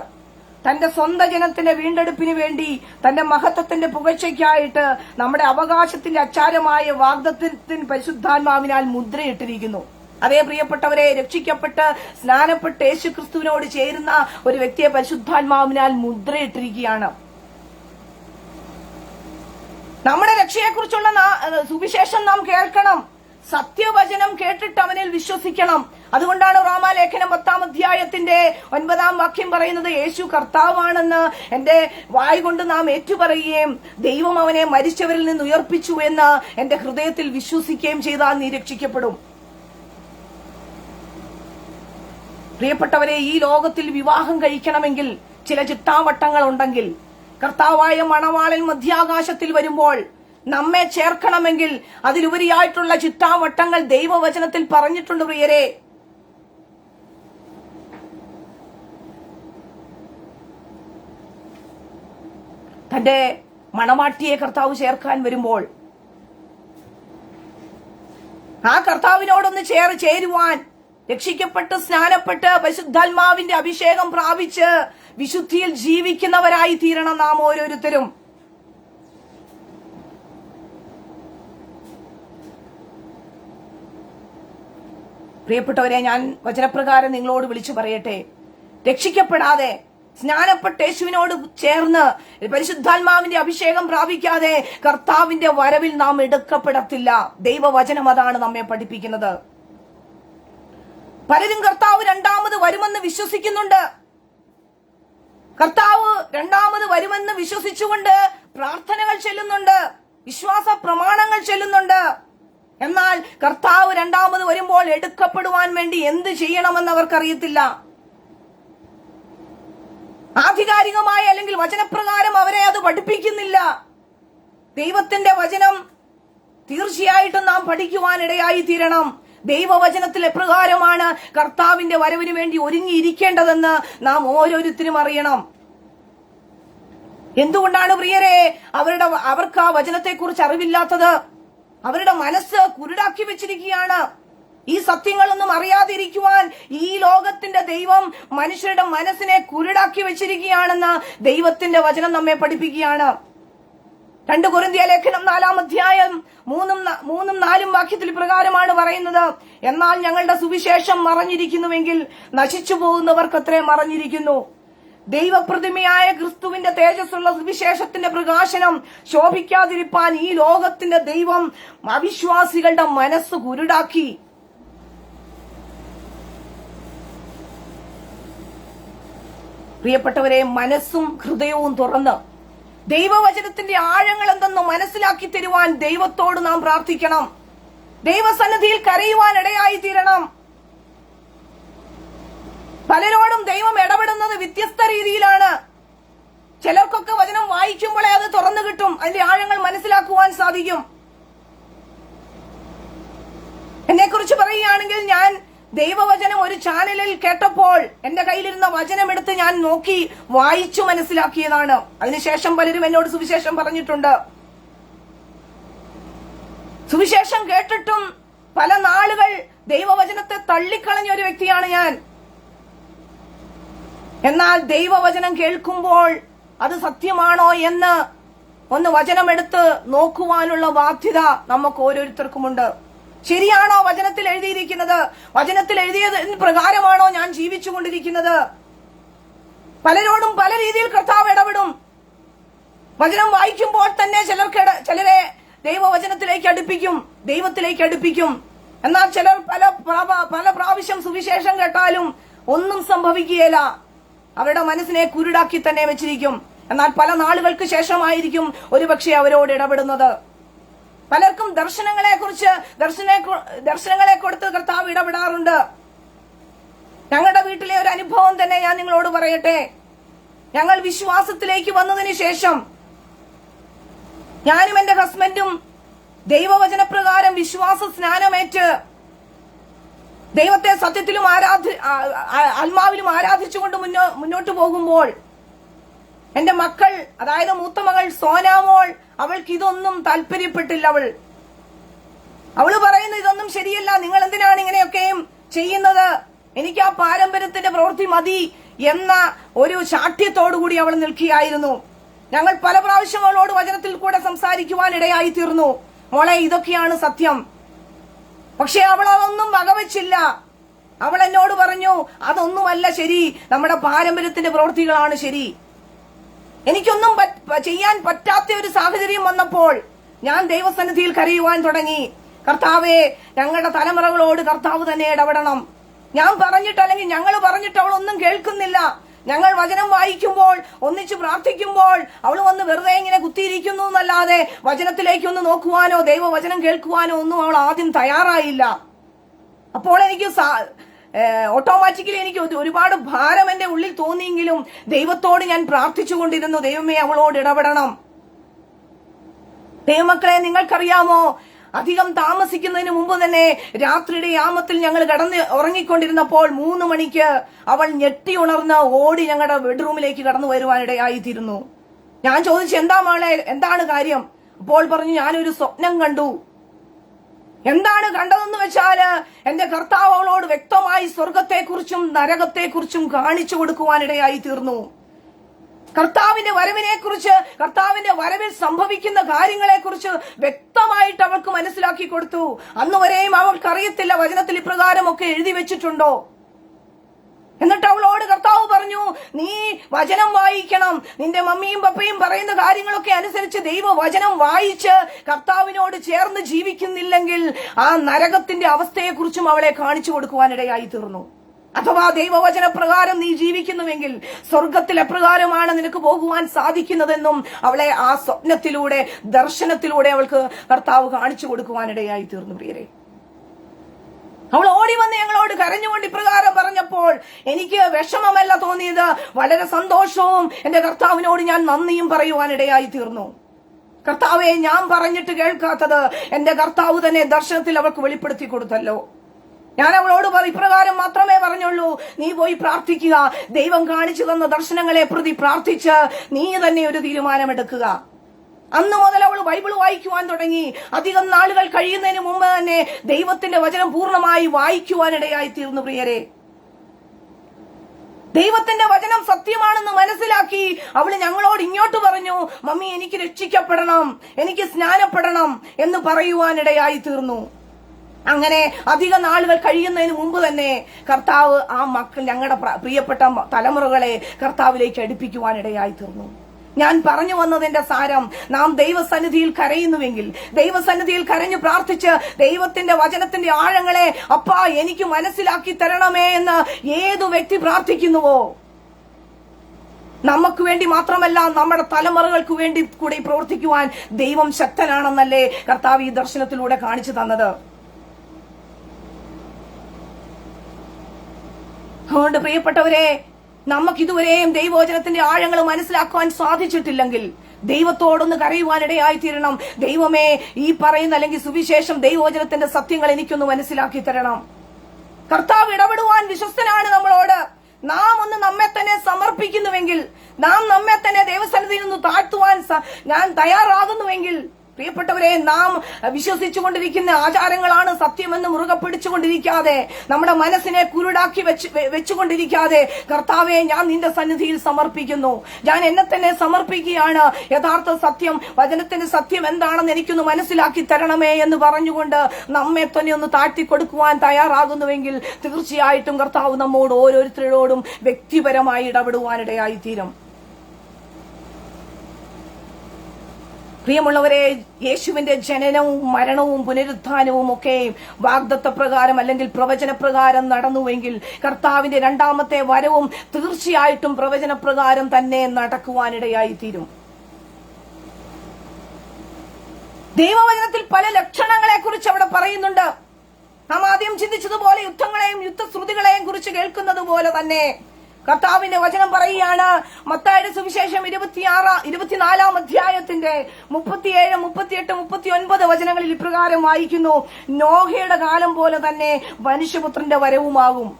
തന്റെ സ്വന്തം ജനത്തിന്റെ വീണ്ടെടുപ്പിന് വേണ്ടി തന്റെ മഹത്വത്തിന്റെ പുകഴ്ചയ്ക്കായിട്ട് നമ്മുടെ അവകാശത്തിന്റെ അച്ചാരമായ വാഗ്ദത്തത്തിന് പരിശുദ്ധാത്മാവിനാൽ മുദ്രയിട്ടിരിക്കുന്നു. അതേ പ്രിയപ്പെട്ടവരെ, രക്ഷിക്കപ്പെട്ട് സ്നാനപ്പെട്ട് യേശുക്രിസ്തുവിനോട് ചേരുന്ന ഒരു വ്യക്തിയെ പരിശുദ്ധാത്മാവിനാൽ മുദ്രയിട്ടിരിക്കുകയാണ്. നമ്മുടെ രക്ഷയെക്കുറിച്ചുള്ള സുവിശേഷം നാം കേൾക്കണം, സത്യവചനം കേട്ടിട്ട് അവനിൽ വിശ്വസിക്കണം. അതുകൊണ്ടാണ് റോമാലേഖനം 10-ാം അധ്യായത്തിന്റെ 9-ാം വാക്യം പറയുന്നത്, യേശു കർത്താവാണെന്ന് എന്റെ വായ് കൊണ്ട് നാം ഏറ്റുപറയുകയും ദൈവം അവനെ മരിച്ചവരിൽ നിന്ന് ഉയർപ്പിച്ചു എന്ന് എന്റെ ഹൃദയത്തിൽ വിശ്വസിക്കുകയും ചെയ്താൽ നീ രക്ഷിക്കപ്പെടും. പ്രിയപ്പെട്ടവരെ, ഈ ലോകത്തിൽ വിവാഹം കഴിക്കണമെങ്കിൽ ചില ചിട്ടാവട്ടങ്ങൾ ഉണ്ടെങ്കിൽ, കർത്താവായ മണവാളൻ മധ്യാകാശത്തിൽ വരുമ്പോൾ നമ്മെ ചേർക്കണമെങ്കിൽ അതിലുപരിയായിട്ടുള്ള ചിട്ടാവട്ടങ്ങൾ ദൈവവചനത്തിൽ പറഞ്ഞിട്ടുണ്ട് പ്രിയരെ. തന്റെ മണവാട്ടിയെ കർത്താവ് ചേർക്കാൻ വരുമ്പോൾ ആ കർത്താവിനോടൊന്ന് ചേരുവാൻ രക്ഷിക്കപ്പെട്ട് സ്നാനപ്പെട്ട് പരിശുദ്ധാത്മാവിന്റെ അഭിഷേകം പ്രാപിച്ച് വിശുദ്ധിയിൽ ജീവിക്കുന്നവരായി തീരണം നാം ഓരോരുത്തരും. പ്രിയപ്പെട്ടവരെ, ഞാൻ വചനപ്രകാരം നിങ്ങളോട് വിളിച്ചു പറയട്ടെ, രക്ഷിക്കപ്പെടാതെ സ്നാനപ്പെട്ട് യേശുവിനോട് ചേർന്ന് പരിശുദ്ധാത്മാവിന്റെ അഭിഷേകം പ്രാപിക്കാതെ കർത്താവിന്റെ വരവിൽ നാം എടുക്കപ്പെടത്തില്ല. ദൈവവചനം അതാണ് നമ്മെ പഠിപ്പിക്കുന്നത്. പലരും കർത്താവ് രണ്ടാമത് വരുമെന്ന് വിശ്വസിക്കുന്നുണ്ട്. കർത്താവ് രണ്ടാമത് വരുമെന്ന് വിശ്വസിച്ചുകൊണ്ട് പ്രാർത്ഥനകൾ ചെല്ലുന്നുണ്ട്, വിശ്വാസ പ്രമാണങ്ങൾ ചെല്ലുന്നുണ്ട്. എന്നാൽ കർത്താവ് രണ്ടാമത് വരുമ്പോൾ എടുക്കപ്പെടുവാൻ വേണ്ടി എന്ത് ചെയ്യണമെന്ന് അവർക്കറിയത്തില്ല. ആധികാരികമായ അല്ലെങ്കിൽ വചനപ്രകാരം അവരെ അത് പഠിപ്പിക്കുന്നില്ല. ദൈവത്തിന്റെ വചനം തീർച്ചയായിട്ടും നാം പഠിക്കുവാൻ ഇടയായി തീരണം. ദൈവവചനത്തിൽ എപ്രകാരമാണ് കർത്താവിന്റെ വരവിന് വേണ്ടി ഒരുങ്ങിയിരിക്കേണ്ടതെന്ന് നാം ഓരോരുത്തരും അറിയണം. എന്തുകൊണ്ടാണ് പ്രിയരെ അവർക്ക് ആ വചനത്തെക്കുറിച്ച് അറിവില്ലാത്തത്? അവരുടെ മനസ്സ് കുരുടാക്കി വെച്ചിരിക്കുകയാണ്. ഈ സത്യങ്ങളൊന്നും അറിയാതിരിക്കുവാൻ ഈ ലോകത്തിന്റെ ദൈവം മനുഷ്യരുടെ മനസ്സിനെ കുരുടാക്കി വെച്ചിരിക്കുകയാണെന്ന് ദൈവത്തിന്റെ വചനം നമ്മെ പഠിപ്പിക്കുകയാണ്. 2 കൊരിന്ത്യ ലേഖനം 4-ാം അധ്യായം 3-4 വാക്യത്തിൽ പ്രകാരമാണ് പറയുന്നത്, എന്നാൽ ഞങ്ങളുടെ സുവിശേഷം മറഞ്ഞിരിക്കുന്നുവെങ്കിൽ നശിച്ചു പോകുന്നവർക്കത്രേ മറഞ്ഞിരിക്കുന്നു. ദൈവപ്രതിമയായ ക്രിസ്തുവിന്റെ തേജസ്സുള്ള സുവിശേഷത്തിന്റെ പ്രകാശനം ശോഭിക്കാതിരിപ്പാൻ ഈ ലോകത്തിന്റെ ദൈവം അവിശ്വാസികളുടെ മനസ്സ് കുരുടാക്കി. പ്രിയപ്പെട്ടവരെ, മനസ്സും ഹൃദയവും തുറന്ന് ദൈവവചനത്തിന്റെ ആഴങ്ങൾ എന്തെന്ന് മനസ്സിലാക്കി തരുവാൻ ദൈവത്തോട് നാം പ്രാർത്ഥിക്കണം. ദൈവസന്നിധിയിൽ കരയുവാൻ ഇടയായി തീരണം. പലരോടും ദൈവം ഇടപെടുന്നത് വ്യത്യസ്ത രീതിയിലാണ്. ചിലർക്കൊക്കെ വചനം വായിക്കുമ്പോഴേ അത് തുറന്നു കിട്ടും, അതിന്റെ ആഴങ്ങൾ മനസ്സിലാക്കുവാൻ സാധിക്കും. എന്നെക്കുറിച്ച് പറയുകയാണെങ്കിൽ, ഞാൻ ദൈവവചനം ഒരു ചാനലിൽ കേട്ടപ്പോൾ എന്റെ കയ്യിലിരുന്ന വചനമെടുത്ത് ഞാൻ നോക്കി വായിച്ചു മനസ്സിലാക്കിയതാണ്. അതിനുശേഷം പലരും എന്നോട് സുവിശേഷം പറഞ്ഞിട്ടുണ്ട്. സുവിശേഷം കേട്ടിട്ടും പല നാളുകൾ ദൈവവചനത്തെ തള്ളിക്കളഞ്ഞ ഒരു വ്യക്തിയാണ് ഞാൻ. എന്നാൽ ദൈവവചനം കേൾക്കുമ്പോൾ അത് സത്യമാണോ എന്ന് ഒന്ന് വചനമെടുത്ത് നോക്കുവാനുള്ള ബാധ്യത നമുക്ക് ഓരോരുത്തർക്കുമുണ്ട്. ശരിയാണോ വചനത്തിൽ എഴുതിയിരിക്കുന്നത്? വചനത്തിൽ എഴുതിയത് പ്രകാരമാണോ ഞാൻ ജീവിച്ചുകൊണ്ടിരിക്കുന്നത്? പലരോടും പല രീതിയിൽ കർത്താവ് ഇടപെടും. വചനം വായിക്കുമ്പോൾ തന്നെ ചിലരെ ദൈവവചനത്തിലേക്ക് അടുപ്പിക്കും, ദൈവത്തിലേക്ക് അടുപ്പിക്കും. എന്നാൽ ചിലർ പല പ്രാവശ്യം സുവിശേഷം കേട്ടാലും ഒന്നും സംഭവിക്കുകയില്ല. അവരുടെ മനസ്സിനെ കുരുടാക്കി തന്നെ വെച്ചിരിക്കും. എന്നാൽ പല നാളുകൾക്ക് ശേഷമായിരിക്കും ഒരുപക്ഷെ അവരോട് ഇടപെടുന്നത്. പലർക്കും ദർശനങ്ങളെ കൊടുത്ത് കർത്താവ് ഇടപെടാറുണ്ട്. ഞങ്ങളുടെ വീട്ടിലെ ഒരു അനുഭവം തന്നെ ഞാൻ നിങ്ങളോട് പറയട്ടെ. ഞങ്ങൾ വിശ്വാസത്തിലേക്ക് വന്നതിന് ശേഷം ഞാനും എന്റെ ഹസ്ബൻഡും ദൈവവചനപ്രകാരം വിശ്വാസ സ്നാനമേറ്റ് ദൈവത്തെ സത്യത്തിലും ആത്മാവിലും ആരാധിച്ചുകൊണ്ട് മുന്നോട്ട് പോകുമ്പോൾ എന്റെ മക്കൾ, അതായത് മൂത്ത മകൾ സോനാമോൾ, അവൾക്ക് ഇതൊന്നും താല്പര്യപ്പെട്ടില്ല. അവള് പറയുന്നത് ഇതൊന്നും ശരിയല്ല, നിങ്ങൾ എന്തിനാണ് ഇങ്ങനെയൊക്കെയും ചെയ്യുന്നത്, എനിക്ക് ആ പാരമ്പര്യത്തിന്റെ പ്രവൃത്തി മതി എന്ന ഒരു ശാഠ്യത്തോടുകൂടി അവൾ നിൽക്കുകയായിരുന്നു. ഞങ്ങൾ പല പ്രാവശ്യം അവളോട് വചനത്തിൽ കൂടെ സംസാരിക്കുവാൻ ഇടയായി തീർന്നു. മോളെ, ഇതൊക്കെയാണ് സത്യം. പക്ഷെ അവൾ അതൊന്നും വകവെച്ചില്ല. അവൾ എന്നോട് പറഞ്ഞു, അതൊന്നുമല്ല ശരി, നമ്മുടെ പാരമ്പര്യത്തിന്റെ പ്രവൃത്തികളാണ് ശരി. എനിക്കൊന്നും ചെയ്യാൻ പറ്റാത്ത ഒരു സാഹചര്യം വന്നപ്പോൾ ഞാൻ ദൈവസന്നിധിയിൽ കരയുവാൻ തുടങ്ങി. കർത്താവേ, ഞങ്ങളുടെ തലമുറകളോട് കർത്താവ് തന്നെ ഇടപെടണം. ഞാൻ പറഞ്ഞിട്ട്, അല്ലെങ്കിൽ ഞങ്ങൾ പറഞ്ഞിട്ട് അവളൊന്നും കേൾക്കുന്നില്ല. ഞങ്ങൾ വചനം വായിക്കുമ്പോൾ, ഒന്നിച്ച് പ്രാർത്ഥിക്കുമ്പോൾ അവൾ വന്ന് വെറുതെ ഇങ്ങനെ കുത്തിയിരിക്കുന്നു എന്നല്ലാതെ വചനത്തിലേക്കൊന്ന് നോക്കുവാനോ ദൈവവചനം കേൾക്കുവാനോ ഒന്നും അവൾ ആദ്യം തയ്യാറായില്ല. അപ്പോൾ എനിക്ക് ഓട്ടോമാറ്റിക്കലി എനിക്ക് ഒരുപാട് ഭാരം എന്റെ ഉള്ളിൽ തോന്നിയെങ്കിലും ദൈവത്തോട് ഞാൻ പ്രാർത്ഥിച്ചുകൊണ്ടിരുന്നു, ദൈവമേ അവളോട് ഇടപെടണം. ദൈവമക്കളെ, നിങ്ങൾക്കറിയാമോ, അധികം താമസിക്കുന്നതിന് മുമ്പ് തന്നെ രാത്രിയുടെ യാമത്തിൽ ഞങ്ങൾ ഉറങ്ങിക്കൊണ്ടിരുന്നപ്പോൾ 3 മണിക്ക് അവൾ ഞെട്ടി ഉണർന്ന് ഓടി ഞങ്ങളുടെ ബെഡ്റൂമിലേക്ക് കടന്നു വരുവാനിടയായിത്തീരുന്നു. ഞാൻ ചോദിച്ചു, എന്താണ് കാര്യം? അപ്പോൾ പറഞ്ഞു, ഞാനൊരു സ്വപ്നം കണ്ടു. എന്താണ് കണ്ടതെന്ന് വെച്ചാല്, എന്റെ കർത്താവ് അവളോട് വ്യക്തമായി സ്വർഗത്തെക്കുറിച്ചും നരകത്തെക്കുറിച്ചും കാണിച്ചു കൊടുക്കുവാനിടയായി തീർന്നു. കർത്താവിന്റെ വരവിനെ കുറിച്ച്, കർത്താവിന്റെ വരവിൽ സംഭവിക്കുന്ന കാര്യങ്ങളെക്കുറിച്ച് വ്യക്തമായിട്ട് അവൾക്ക് മനസ്സിലാക്കി കൊടുത്തു. അന്നുവരെയും അവൾക്കറിയത്തില്ല വചനത്തിൽ ഇപ്രകാരമൊക്കെ എഴുതി വെച്ചിട്ടുണ്ടോ. എന്നിട്ട് അവളോട് കർത്താവ് പറഞ്ഞു, നീ വചനം വായിക്കണം. നിന്റെ മമ്മിയും പപ്പയും പറയുന്ന കാര്യങ്ങളൊക്കെ അനുസരിച്ച് ദൈവവചനം വായിച്ച് കർത്താവിനോട് ചേർന്ന് ജീവിക്കുന്നില്ലെങ്കിൽ ആ നരകത്തിന്റെ അവസ്ഥയെക്കുറിച്ചും അവളെ കാണിച്ചു കൊടുക്കുവാനിടയായി തീർന്നു. അഥവാ ദൈവവചന പ്രകാരം നീ ജീവിക്കുന്നുവെങ്കിൽ സ്വർഗത്തിൽ എപ്രകാരമാണ് നിനക്ക് പോകുവാൻ സാധിക്കുന്നതെന്നും അവളെ ആ സ്വപ്നത്തിലൂടെ, ദർശനത്തിലൂടെ അവൾക്ക് കർത്താവ് കാണിച്ചു കൊടുക്കുവാനിടയായി തീർന്നു. പ്രിയരെ, അവൾ ഓടി വന്ന് ഞങ്ങളോട് കരഞ്ഞുകൊണ്ട് ഇപ്രകാരം പറഞ്ഞപ്പോൾ എനിക്ക് വിഷമമല്ല തോന്നിയത്, വളരെ സന്തോഷവും എന്റെ കർത്താവിനോട് ഞാൻ നന്ദിയും പറയുവാനിടയായി തീർന്നു. കർത്താവെ, ഞാൻ പറഞ്ഞിട്ട് കേൾക്കാത്തത് എന്റെ കർത്താവ് തന്നെ ദർശനത്തിൽ അവൾക്ക് വെളിപ്പെടുത്തി കൊടുത്തല്ലോ. ഞാൻ അവളോട് ഇപ്രകാരം മാത്രമേ പറഞ്ഞുള്ളൂ, നീ പോയി പ്രാർത്ഥിക്കുക, ദൈവം കാണിച്ചു തന്ന ദർശനങ്ങളെ പ്രതി പ്രാർത്ഥിച്ച് നീ തന്നെ ഒരു തീരുമാനമെടുക്കുക. അന്ന് മുതൽ അവൾ ബൈബിൾ വായിക്കുവാൻ തുടങ്ങി. അധികം നാളുകൾ കഴിയുന്നതിന് മുമ്പ് തന്നെ ദൈവത്തിന്റെ വചനം പൂർണ്ണമായി വായിക്കുവാനിടയായി തീർന്നു. പ്രിയരെ, ദൈവത്തിന്റെ വചനം സത്യമാണെന്ന് മനസ്സിലാക്കി അവൾ ഞങ്ങളോട് ഇങ്ങോട്ട് പറഞ്ഞു, മമ്മി, എനിക്ക് രക്ഷിക്കപ്പെടണം, എനിക്ക് സ്നാനപ്പെടണം എന്ന് പറയുവാനിടയായി തീർന്നു. അങ്ങനെ അധിക നാളുകൾ കഴിയുന്നതിന് മുമ്പ് തന്നെ കർത്താവ് ആ മക്കൾ, ഞങ്ങളുടെ പ്രിയപ്പെട്ട തലമുറകളെ കർത്താവിലേക്ക് അടുപ്പിക്കുവാനിടയായി തീർന്നു. ഞാൻ പറഞ്ഞു വന്നതിന്റെ സാരം, നാം ദൈവസന്നിധിയിൽ കരയുന്നുവെങ്കിൽ, ദൈവസന്നിധിയിൽ കരഞ്ഞു പ്രാർത്ഥിച്ച് ദൈവത്തിന്റെ വചനത്തിന്റെ ആഴങ്ങളെ അപ്പാ എനിക്ക് മനസ്സിലാക്കി തരണമേ എന്ന് ഏതു വ്യക്തി പ്രാർത്ഥിക്കുന്നുവോ, നമുക്ക് വേണ്ടി മാത്രമല്ല നമ്മുടെ തലമുറകൾക്ക് വേണ്ടി കൂടി പ്രവർത്തിക്കുവാൻ ദൈവം ശക്തനാണെന്നല്ലേ കർത്താവ് ഈ ദർശനത്തിലൂടെ കാണിച്ചു തന്നത്. അതുകൊണ്ട് പ്രിയപ്പെട്ടവരെ, നമുക്കിതുവരെയും ദൈവവചനത്തിന്റെ ആഴങ്ങൾ മനസ്സിലാക്കുവാൻ സാധിച്ചിട്ടില്ലെങ്കിൽ ദൈവത്തോടൊന്ന് കരയുവാനിടയായി തീരണം. ദൈവമേ, ഈ പറയുന്ന അല്ലെങ്കിൽ സുവിശേഷം ദൈവവചനത്തിന്റെ സത്യങ്ങൾ എനിക്കൊന്ന് മനസ്സിലാക്കി തരണം. കർത്താവ് ഇടപെടുവാൻ വിശ്വസ്തനാണ് നമ്മളോട്. നാം ഒന്ന് നമ്മെ തന്നെ സമർപ്പിക്കുന്നുവെങ്കിൽ, നാം നമ്മെ തന്നെ ദൈവസന്നിധിയിൽ നിന്ന് താഴ്ത്തുവാൻ ഞാൻ തയ്യാറാകുന്നുവെങ്കിൽ, പ്രിയപ്പെട്ടവരെ, നാം വിശ്വസിച്ചുകൊണ്ടിരിക്കുന്ന ആചാരങ്ങളാണ് സത്യമെന്ന് മുറുകെ പിടിച്ചുകൊണ്ടിരിക്കാതെ, നമ്മുടെ മനസ്സിനെ കുരുടാക്കി വെച്ചുകൊണ്ടിരിക്കാതെ, കർത്താവെ, ഞാൻ നിന്റെ സന്നിധിയിൽ സമർപ്പിക്കുന്നു, ഞാൻ എന്നെ തന്നെ സമർപ്പിക്കുകയാണ്, യഥാർത്ഥ സത്യം, വചനത്തിന്റെ സത്യം എന്താണെന്ന് എനിക്കൊന്ന് മനസ്സിലാക്കി തരണമേ എന്ന് പറഞ്ഞുകൊണ്ട് നമ്മെ തന്നെ ഒന്ന് താഴ്ത്തിക്കൊടുക്കുവാൻ തയ്യാറാകുന്നുവെങ്കിൽ, തീർച്ചയായിട്ടും കർത്താവ് നമ്മോട് ഓരോരുത്തരോടും വ്യക്തിപരമായി ഇടപെടുവാനിടയായി തീരും. പ്രിയമുള്ളവരെ, യേശുവിന്റെ ജനനവും മരണവും പുനരുത്ഥാനവും ഒക്കെ വാഗ്ദത്ത പ്രകാരം അല്ലെങ്കിൽ പ്രവചനപ്രകാരം നടന്നുവെങ്കിൽ, കർത്താവിന്റെ രണ്ടാമത്തെ വരവും തീർച്ചയായിട്ടും പ്രവചനപ്രകാരം തന്നെ നടക്കുവാനിടയായി തീരും. ദൈവവചനത്തിൽ പല ലക്ഷണങ്ങളെ കുറിച്ച് അവിടെ പറയുന്നുണ്ട്. നാം ആദ്യം ചിന്തിച്ചതുപോലെ യുദ്ധങ്ങളെയും യുദ്ധശ്രുതികളെയും കുറിച്ച് കേൾക്കുന്നത് പോലെ തന്നെ കർത്താവിന്റെ വചനം പറയുകയാണ്. മത്തായിയുടെ സുവിശേഷം 24 അധ്യായത്തിന്റെ 37, 38, 39 വചനങ്ങളിൽ ഇപ്രകാരം വായിക്കുന്നു: നോഹയുടെ കാലം പോലെ തന്നെ മനുഷ്യപുത്രന്റെ വരവുമാകും.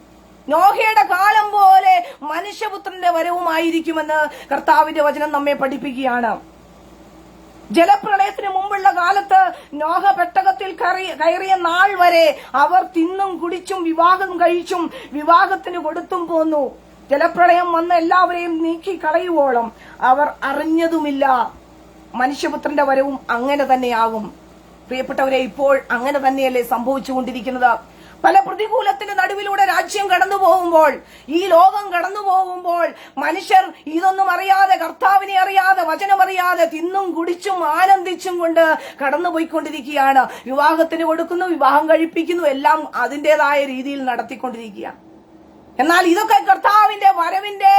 നോഹയുടെ കാലം പോലെ മനുഷ്യപുത്രന്റെ വരവുമായിരിക്കുമെന്ന് കർത്താവിന്റെ വചനം നമ്മെ പഠിപ്പിക്കുകയാണ്. ജലപ്രളയത്തിന് മുമ്പുള്ള കാലത്ത് നോഹ പെട്ടകത്തിൽ കയറിയ നാൾ വരെ അവർ തിന്നും കുടിച്ചും വിവാഹം കഴിച്ചും വിവാഹത്തിന് കൊടുത്തും പോന്നു. ജലപ്രളയം വന്ന് എല്ലാവരെയും നീക്കി കളയുവോളം അവർ അറിഞ്ഞതുമില്ല. മനുഷ്യപുത്രന്റെ വരവും അങ്ങനെ തന്നെയാകും. പ്രിയപ്പെട്ടവരെ, ഇപ്പോൾ അങ്ങനെ തന്നെയല്ലേ സംഭവിച്ചുകൊണ്ടിരിക്കുന്നത്? പല പ്രതികൂലത്തിന്റെ നടുവിലൂടെ രാജ്യം കടന്നു പോകുമ്പോൾ, ഈ ലോകം കടന്നു പോകുമ്പോൾ, മനുഷ്യർ ഇതൊന്നും അറിയാതെ, കർത്താവിനെ അറിയാതെ, വചനമറിയാതെ തിന്നും കുടിച്ചും ആനന്ദിച്ചും കൊണ്ട് കടന്നുപോയിക്കൊണ്ടിരിക്കുകയാണ്. വിവാഹത്തിന് കൊടുക്കുന്നു, വിവാഹം കഴിപ്പിക്കുന്നു, എല്ലാം അതിന്റേതായ രീതിയിൽ നടത്തിക്കൊണ്ടിരിക്കുക. എന്നാൽ ഇതൊക്കെ കർത്താവിന്റെ വരവിന്റെ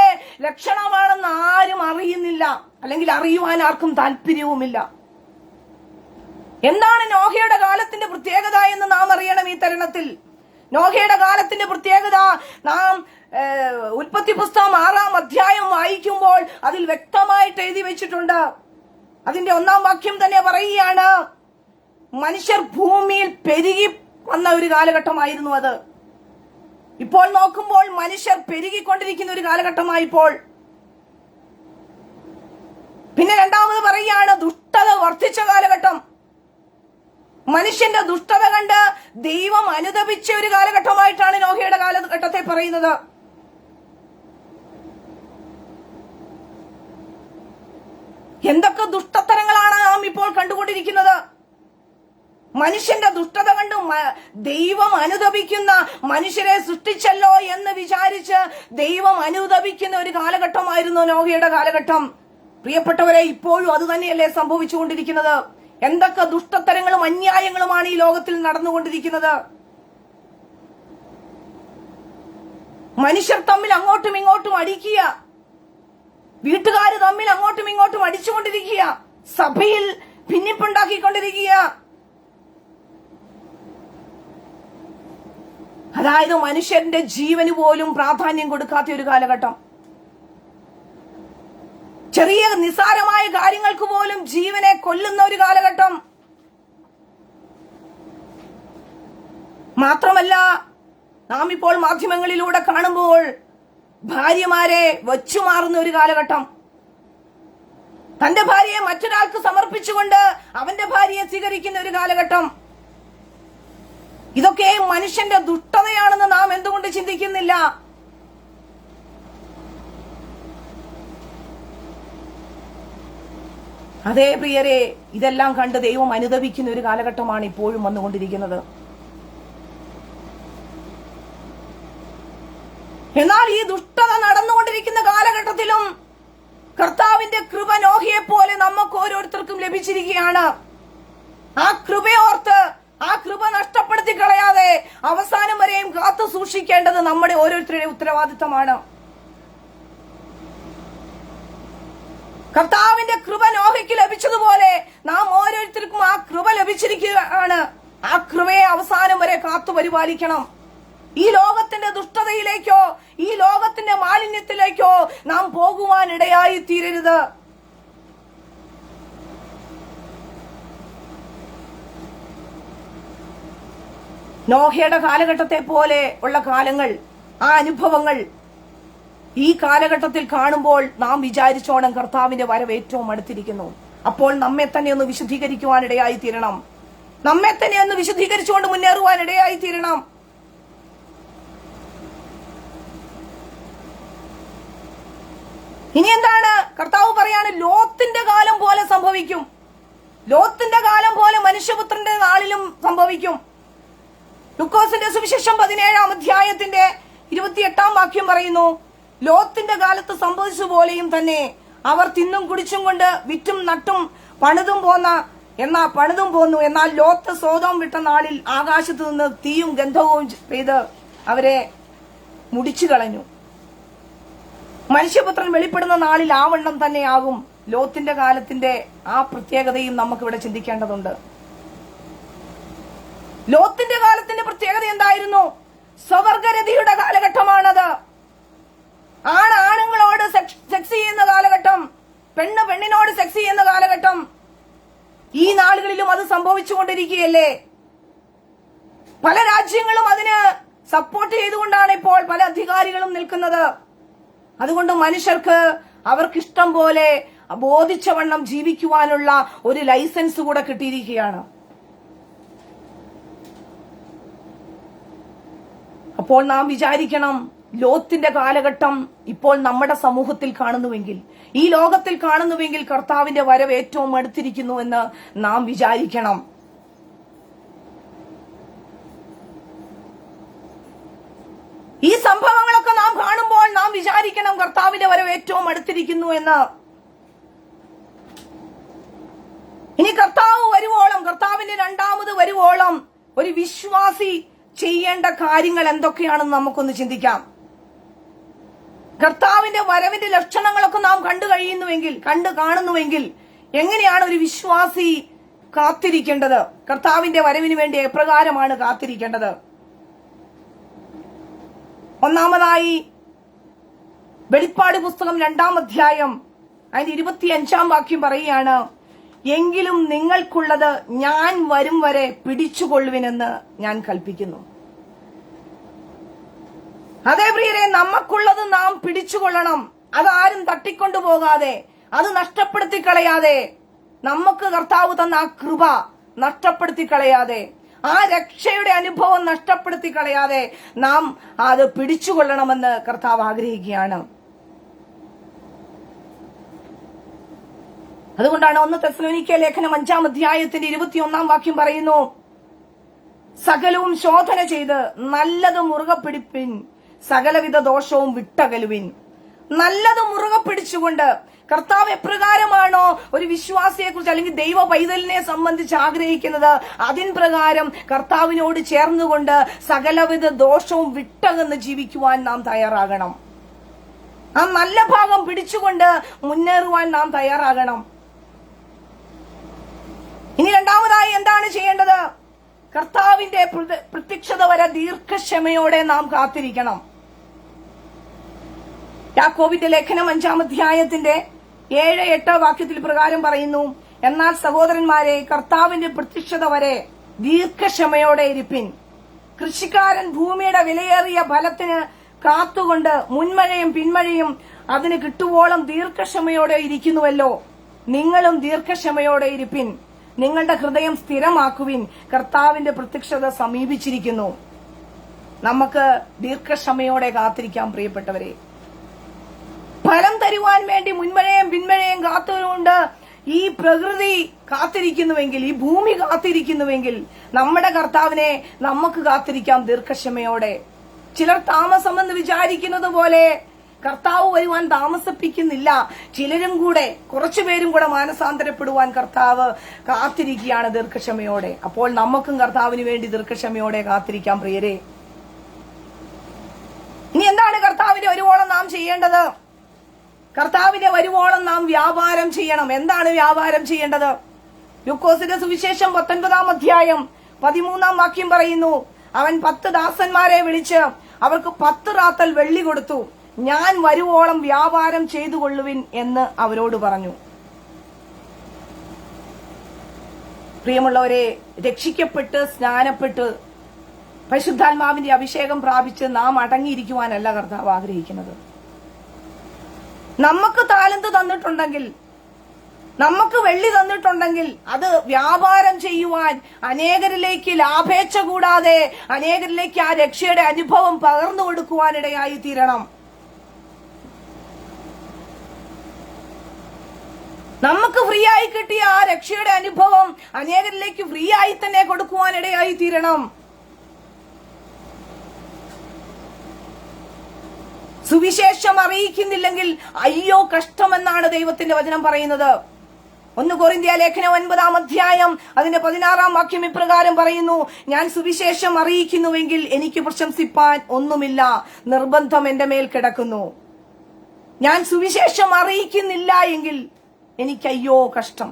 ലക്ഷണമാണെന്ന് ആരും അറിയുന്നില്ല, അല്ലെങ്കിൽ അറിയുവാൻ ആർക്കും താല്പര്യവുമില്ല. എന്താണ് നോഹയുടെ കാലത്തിന്റെ പ്രത്യേകത എന്ന് നാം അറിയണം. ഈ തരുണത്തിൽ നോഹയുടെ കാലത്തിന്റെ പ്രത്യേകത നാം ഉൽപ്പത്തി പുസ്തകം 6 അധ്യായം വായിക്കുമ്പോൾ അതിൽ വ്യക്തമായിട്ട് എഴുതി വെച്ചിട്ടുണ്ട്. അതിന്റെ 1 വാക്യം തന്നെ പറയുകയാണ്, മനുഷ്യർ ഭൂമിയിൽ പെരുകി വന്ന ഒരു കാലഘട്ടമായിരുന്നു അത്. ഇപ്പോൾ നോക്കുമ്പോൾ മനുഷ്യർ പെരുകിക്കൊണ്ടിരിക്കുന്ന ഒരു കാലഘട്ടമായിപ്പോൾ. പിന്നെ രണ്ടാമത് പറയുകയാണ്, ദുഷ്ടത വർദ്ധിച്ച കാലഘട്ടം. മനുഷ്യന്റെ ദുഷ്ടത കണ്ട് ദൈവം അനുതപിച്ച ഒരു കാലഘട്ടമായിട്ടാണ് നോഹയുടെ കാലഘട്ടത്തെ പറയുന്നത്. എന്തൊക്കെ ദുഷ്ടത്തരങ്ങളാണ് നാം ഇപ്പോൾ കണ്ടുകൊണ്ടിരിക്കുന്നത്? മനുഷ്യന്റെ ദുഷ്ടത കണ്ട് ദൈവം അനുതപിക്കുന്ന, മനുഷ്യരെ സൃഷ്ടിച്ചല്ലോ എന്ന് വിചാരിച്ച് ദൈവം അനുതപിക്കുന്ന ഒരു കാലഘട്ടമായിരുന്നു നോഹയുടെ കാലഘട്ടം. പ്രിയപ്പെട്ടവരെ, ഇപ്പോഴും അത് തന്നെയല്ലേ സംഭവിച്ചുകൊണ്ടിരിക്കുന്നത്? എന്തൊക്കെ ദുഷ്ടത്തരങ്ങളും അന്യായങ്ങളുമാണ് ഈ ലോകത്തിൽ നടന്നുകൊണ്ടിരിക്കുന്നത്? മനുഷ്യർ തമ്മിൽ അങ്ങോട്ടും ഇങ്ങോട്ടും അടിക്കുക, വീട്ടുകാർ തമ്മിൽ അങ്ങോട്ടും ഇങ്ങോട്ടും അടിച്ചുകൊണ്ടിരിക്കുക, സഭയിൽ ഭിന്നിപ്പുണ്ടാക്കിക്കൊണ്ടിരിക്കുക. അതായത് മനുഷ്യന്റെ ജീവന് പോലും പ്രാധാന്യം കൊടുക്കാത്ത ഒരു കാലഘട്ടം. ചെറിയ നിസ്സാരമായ കാര്യങ്ങൾക്ക് പോലും ജീവനെ കൊല്ലുന്ന ഒരു കാലഘട്ടം. മാത്രമല്ല, നാം ഇപ്പോൾ മാധ്യമങ്ങളിലൂടെ കാണുമ്പോൾ ഭാര്യമാരെ വച്ചുമാറുന്ന ഒരു കാലഘട്ടം. തന്റെ ഭാര്യയെ മറ്റൊരാൾക്ക് സമർപ്പിച്ചുകൊണ്ട് അവന്റെ ഭാര്യയെ സ്വീകരിക്കുന്ന ഒരു കാലഘട്ടം. ഇതൊക്കെ മനുഷ്യന്റെ ദുഷ്ടതയാണെന്ന് നാം എന്തുകൊണ്ട് ചിന്തിക്കുന്നില്ല? അതേ പ്രിയരെ, ഇതെല്ലാം കണ്ട് ദൈവം അനുതപിക്കുന്ന ഒരു കാലഘട്ടമാണ് ഇപ്പോഴും വന്നുകൊണ്ടിരിക്കുന്നത്. എന്നാൽ ഈ ദുഷ്ടത നടന്നുകൊണ്ടിരിക്കുന്ന കാലഘട്ടത്തിലും കർത്താവിന്റെ കൃപ നോഹയെ പോലെ നമുക്ക് ഓരോരുത്തർക്കും ലഭിച്ചിരിക്കുകയാണ്. ആ കൃപയോർത്ത്, ആ കൃപ നഷ്ടപ്പെടുത്തി കളയാതെ അവസാനം വരെയും കാത്തു സൂക്ഷിക്കേണ്ടത് നമ്മുടെ ഓരോരുത്തരുടെയും ഉത്തരവാദിത്തമാണ്. കർത്താവിന്റെ കൃപ നോഹയ്ക്ക് ലഭിച്ചതുപോലെ നാം ഓരോരുത്തർക്കും ആ കൃപ ലഭിച്ചിരിക്കുകയാണ്. ആ കൃപയെ അവസാനം വരെ കാത്തു പരിപാലിക്കണം. ഈ ലോകത്തിന്റെ ദുഷ്ടതയിലേക്കോ ഈ ലോകത്തിന്റെ മാലിന്യത്തിലേക്കോ നാം പോകുവാൻ ഇടയായി തീരരുത്. നോഹയുടെ കാലഘട്ടത്തെ പോലെ ഉള്ള കാലങ്ങൾ, ആ അനുഭവങ്ങൾ ഈ കാലഘട്ടത്തിൽ കാണുമ്പോൾ നാം വിചാരിച്ചോണം കർത്താവിന്റെ വരവ് ഏറ്റവും അടുത്തിരിക്കുന്നു. അപ്പോൾ നമ്മെ തന്നെ ഒന്ന് വിശുദ്ധീകരിക്കുവാനിടയായി തീരണം. നമ്മെ തന്നെ ഒന്ന് വിശുദ്ധീകരിച്ചുകൊണ്ട് മുന്നേറുവാനിടയായി തീരണം. ഇനി എന്താണ് കർത്താവ് പറയാണ്? ലോത്തിന്റെ കാലം പോലെ സംഭവിക്കും. ലോത്തിന്റെ കാലം പോലെ മനുഷ്യപുത്രന്റെ നാളിലും സംഭവിക്കും. ലൂക്കോസിന്റെ സുവിശേഷം 17-ാം അധ്യായത്തിന്റെ 28-ാം വാക്യം പറയുന്നു, ലോത്തിന്റെ കാലത്ത് സംഭവിച്ചതുപോലെയും തന്നെ അവർ തിന്നും കുടിച്ചും കൊണ്ട് വിറ്റും നട്ടും പണിതും പോന്നു. എന്നാൽ ലോത്ത് സോദോം വിട്ട നാളിൽ ആകാശത്തു നിന്ന് തീയും ഗന്ധവും പെയ്ത് അവരെ മുടിച്ചു കളഞ്ഞു. മനുഷ്യപുത്രൻ വെളിപ്പെടുന്ന നാളിൽ ആവണ്ണം തന്നെയാകും. ലോത്തിന്റെ കാലത്തിന്റെ ആ പ്രത്യേകതയും നമുക്കിവിടെ ചിന്തിക്കേണ്ടതുണ്ട്. ലോത്തിന്റെ കാലത്തിന്റെ പ്രത്യേകത എന്തായിരുന്നു? സ്വവർഗരതിയുടെ കാലഘട്ടമാണത്. ആണുങ്ങളോട് സെക്സ് ചെയ്യുന്ന കാലഘട്ടം, പെണ്ണ് പെണ്ണിനോട് സെക്സ് ചെയ്യുന്ന കാലഘട്ടം. ഈ നാളുകളിലും അത് സംഭവിച്ചുകൊണ്ടിരിക്കുകയല്ലേ? പല രാജ്യങ്ങളും അതിന് സപ്പോർട്ട് ചെയ്തുകൊണ്ടാണ് ഇപ്പോൾ പല അധികാരികളും നിൽക്കുന്നത്. അതുകൊണ്ട് മനുഷ്യർക്ക് അവർക്കിഷ്ടം പോലെ ബോധിച്ചവണ്ണം ജീവിക്കുവാനുള്ള ഒരു ലൈസൻസ് കൂടെ കിട്ടിയിരിക്കുകയാണ്. അപ്പോൾ നാം വിചാരിക്കണം, ലോത്തിന്റെ കാലഘട്ടം ഇപ്പോൾ നമ്മുടെ സമൂഹത്തിൽ കാണുന്നുവെങ്കിൽ, ഈ ലോകത്തിൽ കാണുന്നുവെങ്കിൽ കർത്താവിന്റെ വരവ് ഏറ്റവും അടുത്തിരിക്കുന്നു എന്ന് നാം വിചാരിക്കണം. ഈ സംഭവങ്ങളൊക്കെ നാം കാണുമ്പോൾ നാം വിചാരിക്കണം കർത്താവിന്റെ വരവ് ഏറ്റവും അടുത്തിരിക്കുന്നു എന്ന്. ഇനി കർത്താവ് വരുവോളം, കർത്താവിന്റെ രണ്ടാമത് വരുവോളം ഒരു വിശ്വാസി ചെയ്യേണ്ട കാര്യങ്ങൾ എന്തൊക്കെയാണെന്ന് നമുക്കൊന്ന് ചിന്തിക്കാം. കർത്താവിന്റെ വരവിന്റെ ലക്ഷണങ്ങളൊക്കെ നാം കണ്ടു കാണുന്നുവെങ്കിൽ എങ്ങനെയാണ് ഒരു വിശ്വാസി കാത്തിരിക്കേണ്ടത്? കർത്താവിന്റെ വരവിന് വേണ്ടി എപ്രകാരമാണ് കാത്തിരിക്കേണ്ടത്? ഒന്നാമതായി വെളിപ്പാട് പുസ്തകം 2-ാം അധ്യായം അതിന്റെ 25-ാം വാക്യം പറയുകയാണ്, എങ്കിലും നിങ്ങൾക്കുള്ളത് ഞാൻ വരും വരെ പിടിച്ചുകൊള്ളുവിനെന്ന് ഞാൻ കൽപ്പിക്കുന്നു. അതേ പ്രിയരെ, നമുക്കുള്ളത് നാം പിടിച്ചുകൊള്ളണം. അതാരും തട്ടിക്കൊണ്ടുപോകാതെ, അത് നഷ്ടപ്പെടുത്തി കളയാതെ, നമുക്ക് കർത്താവ് തന്ന ആ കൃപ നഷ്ടപ്പെടുത്തി കളയാതെ, ആ രക്ഷയുടെ അനുഭവം നഷ്ടപ്പെടുത്തി കളയാതെ നാം അത് പിടിച്ചുകൊള്ളണമെന്ന് കർത്താവ് ആഗ്രഹിക്കുകയാണ്. അതുകൊണ്ടാണ് 1 തെസ്സലോനിക്ക ലേഖനം 5-ാം അധ്യായത്തിന്റെ 21-ാം വാക്യം പറയുന്നു, സകലവും ശോധന ചെയ്ത് നല്ലത് മുറുകെ പിടിപ്പിൻ, സകലവിധ ദോഷവും വിട്ടകലുവിൻ. നല്ലത് മുറുകെ പിടിച്ചുകൊണ്ട് കർത്താവ് എപ്രകാരമാണോ ഒരു വിശ്വാസിയെ കുറിച്ച് അല്ലെങ്കിൽ ദൈവ പൈതലിനെ സംബന്ധിച്ച് ആഗ്രഹിക്കുന്നത്, അതിൻ പ്രകാരം കർത്താവിനോട് ചേർന്നുകൊണ്ട് സകലവിധ ദോഷവും വിട്ടകന്ന് ജീവിക്കുവാൻ നാം തയ്യാറാകണം. ആ നല്ല ഭാഗം പിടിച്ചുകൊണ്ട് മുന്നേറുവാൻ നാം തയ്യാറാകണം. ഇനി രണ്ടാമതായി എന്താണ് ചെയ്യേണ്ടത്? കർത്താവിന്റെ പ്രത്യക്ഷത വരെ ദീർഘക്ഷമയോടെ നാം കാത്തിരിക്കണം. യാക്കോബിന്റെ ലേഖനം 5-ാം അധ്യായത്തിന്റെ 7-8 വാക്യത്തിൽ പ്രകാരം പറയുന്നു, എന്നാൽ സഹോദരന്മാരെ, കർത്താവിന്റെ പ്രത്യക്ഷത വരെ ദീർഘക്ഷമയോടെ ഇരിപ്പിൻ. കൃഷിക്കാരൻ ഭൂമിയുടെ വിലയേറിയ ഫലത്തിന് കാത്തുകൊണ്ട് മുൻമഴയും പിന്മഴയും അതിന് കിട്ടുവോളം ദീർഘക്ഷമയോടെ ഇരിക്കുന്നുവല്ലോ. നിങ്ങളും ദീർഘക്ഷമയോടെ ഇരിപ്പിൻ. നിങ്ങളുടെ ഹൃദയം സ്ഥിരമാക്കുവിൻ. കർത്താവിന്റെ പ്രത്യക്ഷത സമീപിച്ചിരിക്കുന്നു. നമുക്ക് ദീർഘക്ഷമയോടെ കാത്തിരിക്കാം പ്രിയപ്പെട്ടവരെ. ഫലം തരുവാൻ വേണ്ടി മുൻമഴയും പിന്മഴയും കാത്തുകൊണ്ട് ഈ പ്രകൃതി കാത്തിരിക്കുന്നുവെങ്കിൽ, ഈ ഭൂമി കാത്തിരിക്കുന്നുവെങ്കിൽ, നമ്മുടെ കർത്താവിനെ നമുക്ക് കാത്തിരിക്കാം ദീർഘക്ഷമയോടെ. ചിലർ താമസമെന്ന് വിചാരിക്കുന്നത് പോലെ കർത്താവ് വരുവാൻ താമസിപ്പിക്കുന്നില്ല. ചിലരും കൂടെ, കുറച്ചുപേരും കൂടെ മാനസാന്തരപ്പെടുവാൻ കർത്താവ് കാത്തിരിക്കുകയാണ് ദീർഘക്ഷമയോടെ. അപ്പോൾ നമുക്കും കർത്താവിന് വേണ്ടി ദീർഘക്ഷമയോടെ കാത്തിരിക്കാം പ്രിയരെ. ഇനി എന്താണ് കർത്താവിന്റെ വരുവോളം നാം ചെയ്യേണ്ടത്? കർത്താവിന്റെ വരുവോളം നാം വ്യാപാരം ചെയ്യണം. എന്താണ് വ്യാപാരം ചെയ്യേണ്ടത്? ലൂക്കോസിന്റെ സുവിശേഷം 19-ാം അധ്യായം 13-ാം വാക്യം പറയുന്നു, അവൻ 10 ദാസന്മാരെ വിളിച്ച് അവർക്ക് 10 റാത്തൽ വെള്ളി കൊടുത്തു. ഞാൻ വരുവോളം വ്യാപാരം ചെയ്തു കൊള്ളുവിൻ എന്ന് അവരോട് പറഞ്ഞു. പ്രിയമുള്ളവരെ, രക്ഷിക്കപ്പെട്ട് സ്നാനപ്പെട്ട് പരിശുദ്ധാത്മാവിന്റെ അഭിഷേകം പ്രാപിച്ച് നാം അടങ്ങിയിരിക്കുവാനല്ല കർത്താവ് ആഗ്രഹിക്കുന്നത്. നമുക്ക് താലന്ത് തന്നിട്ടുണ്ടെങ്കിൽ, നമുക്ക് വെള്ളി തന്നിട്ടുണ്ടെങ്കിൽ അത് വ്യാപാരം ചെയ്യുവാൻ, അനേകരിലേക്ക് ലാഭേച്ഛ കൂടാതെ അനേകരിലേക്ക് ആ രക്ഷയുടെ അനുഭവം പകർന്നു കൊടുക്കുവാനിടയായി തീരണം. നമുക്ക് ഫ്രീ ആയി കിട്ടിയ ആ രക്ഷയുടെ അനുഭവം അനേകരിലേക്ക് ഫ്രീ ആയി തന്നെ കൊടുക്കുവാനിടയായി തീരണം. സുവിശേഷം അറിയിക്കുന്നില്ലെങ്കിൽ അയ്യോ കഷ്ടമെന്നാണ് ദൈവത്തിന്റെ വചനം പറയുന്നത്. 1 കൊരിന്ത്യ ലേഖനം 9-ാം അധ്യായം അതിന്റെ 16-ാം വാക്യം ഇപ്രകാരം പറയുന്നു: ഞാൻ സുവിശേഷം അറിയിക്കുന്നുവെങ്കിൽ എനിക്ക് പ്രശംസിപ്പാൻ ഒന്നുമില്ല, നിർബന്ധം എന്റെ മേൽ കിടക്കുന്നു. ഞാൻ സുവിശേഷം അറിയിക്കുന്നില്ല എങ്കിൽ എനിക്ക് അയ്യോ കഷ്ടം.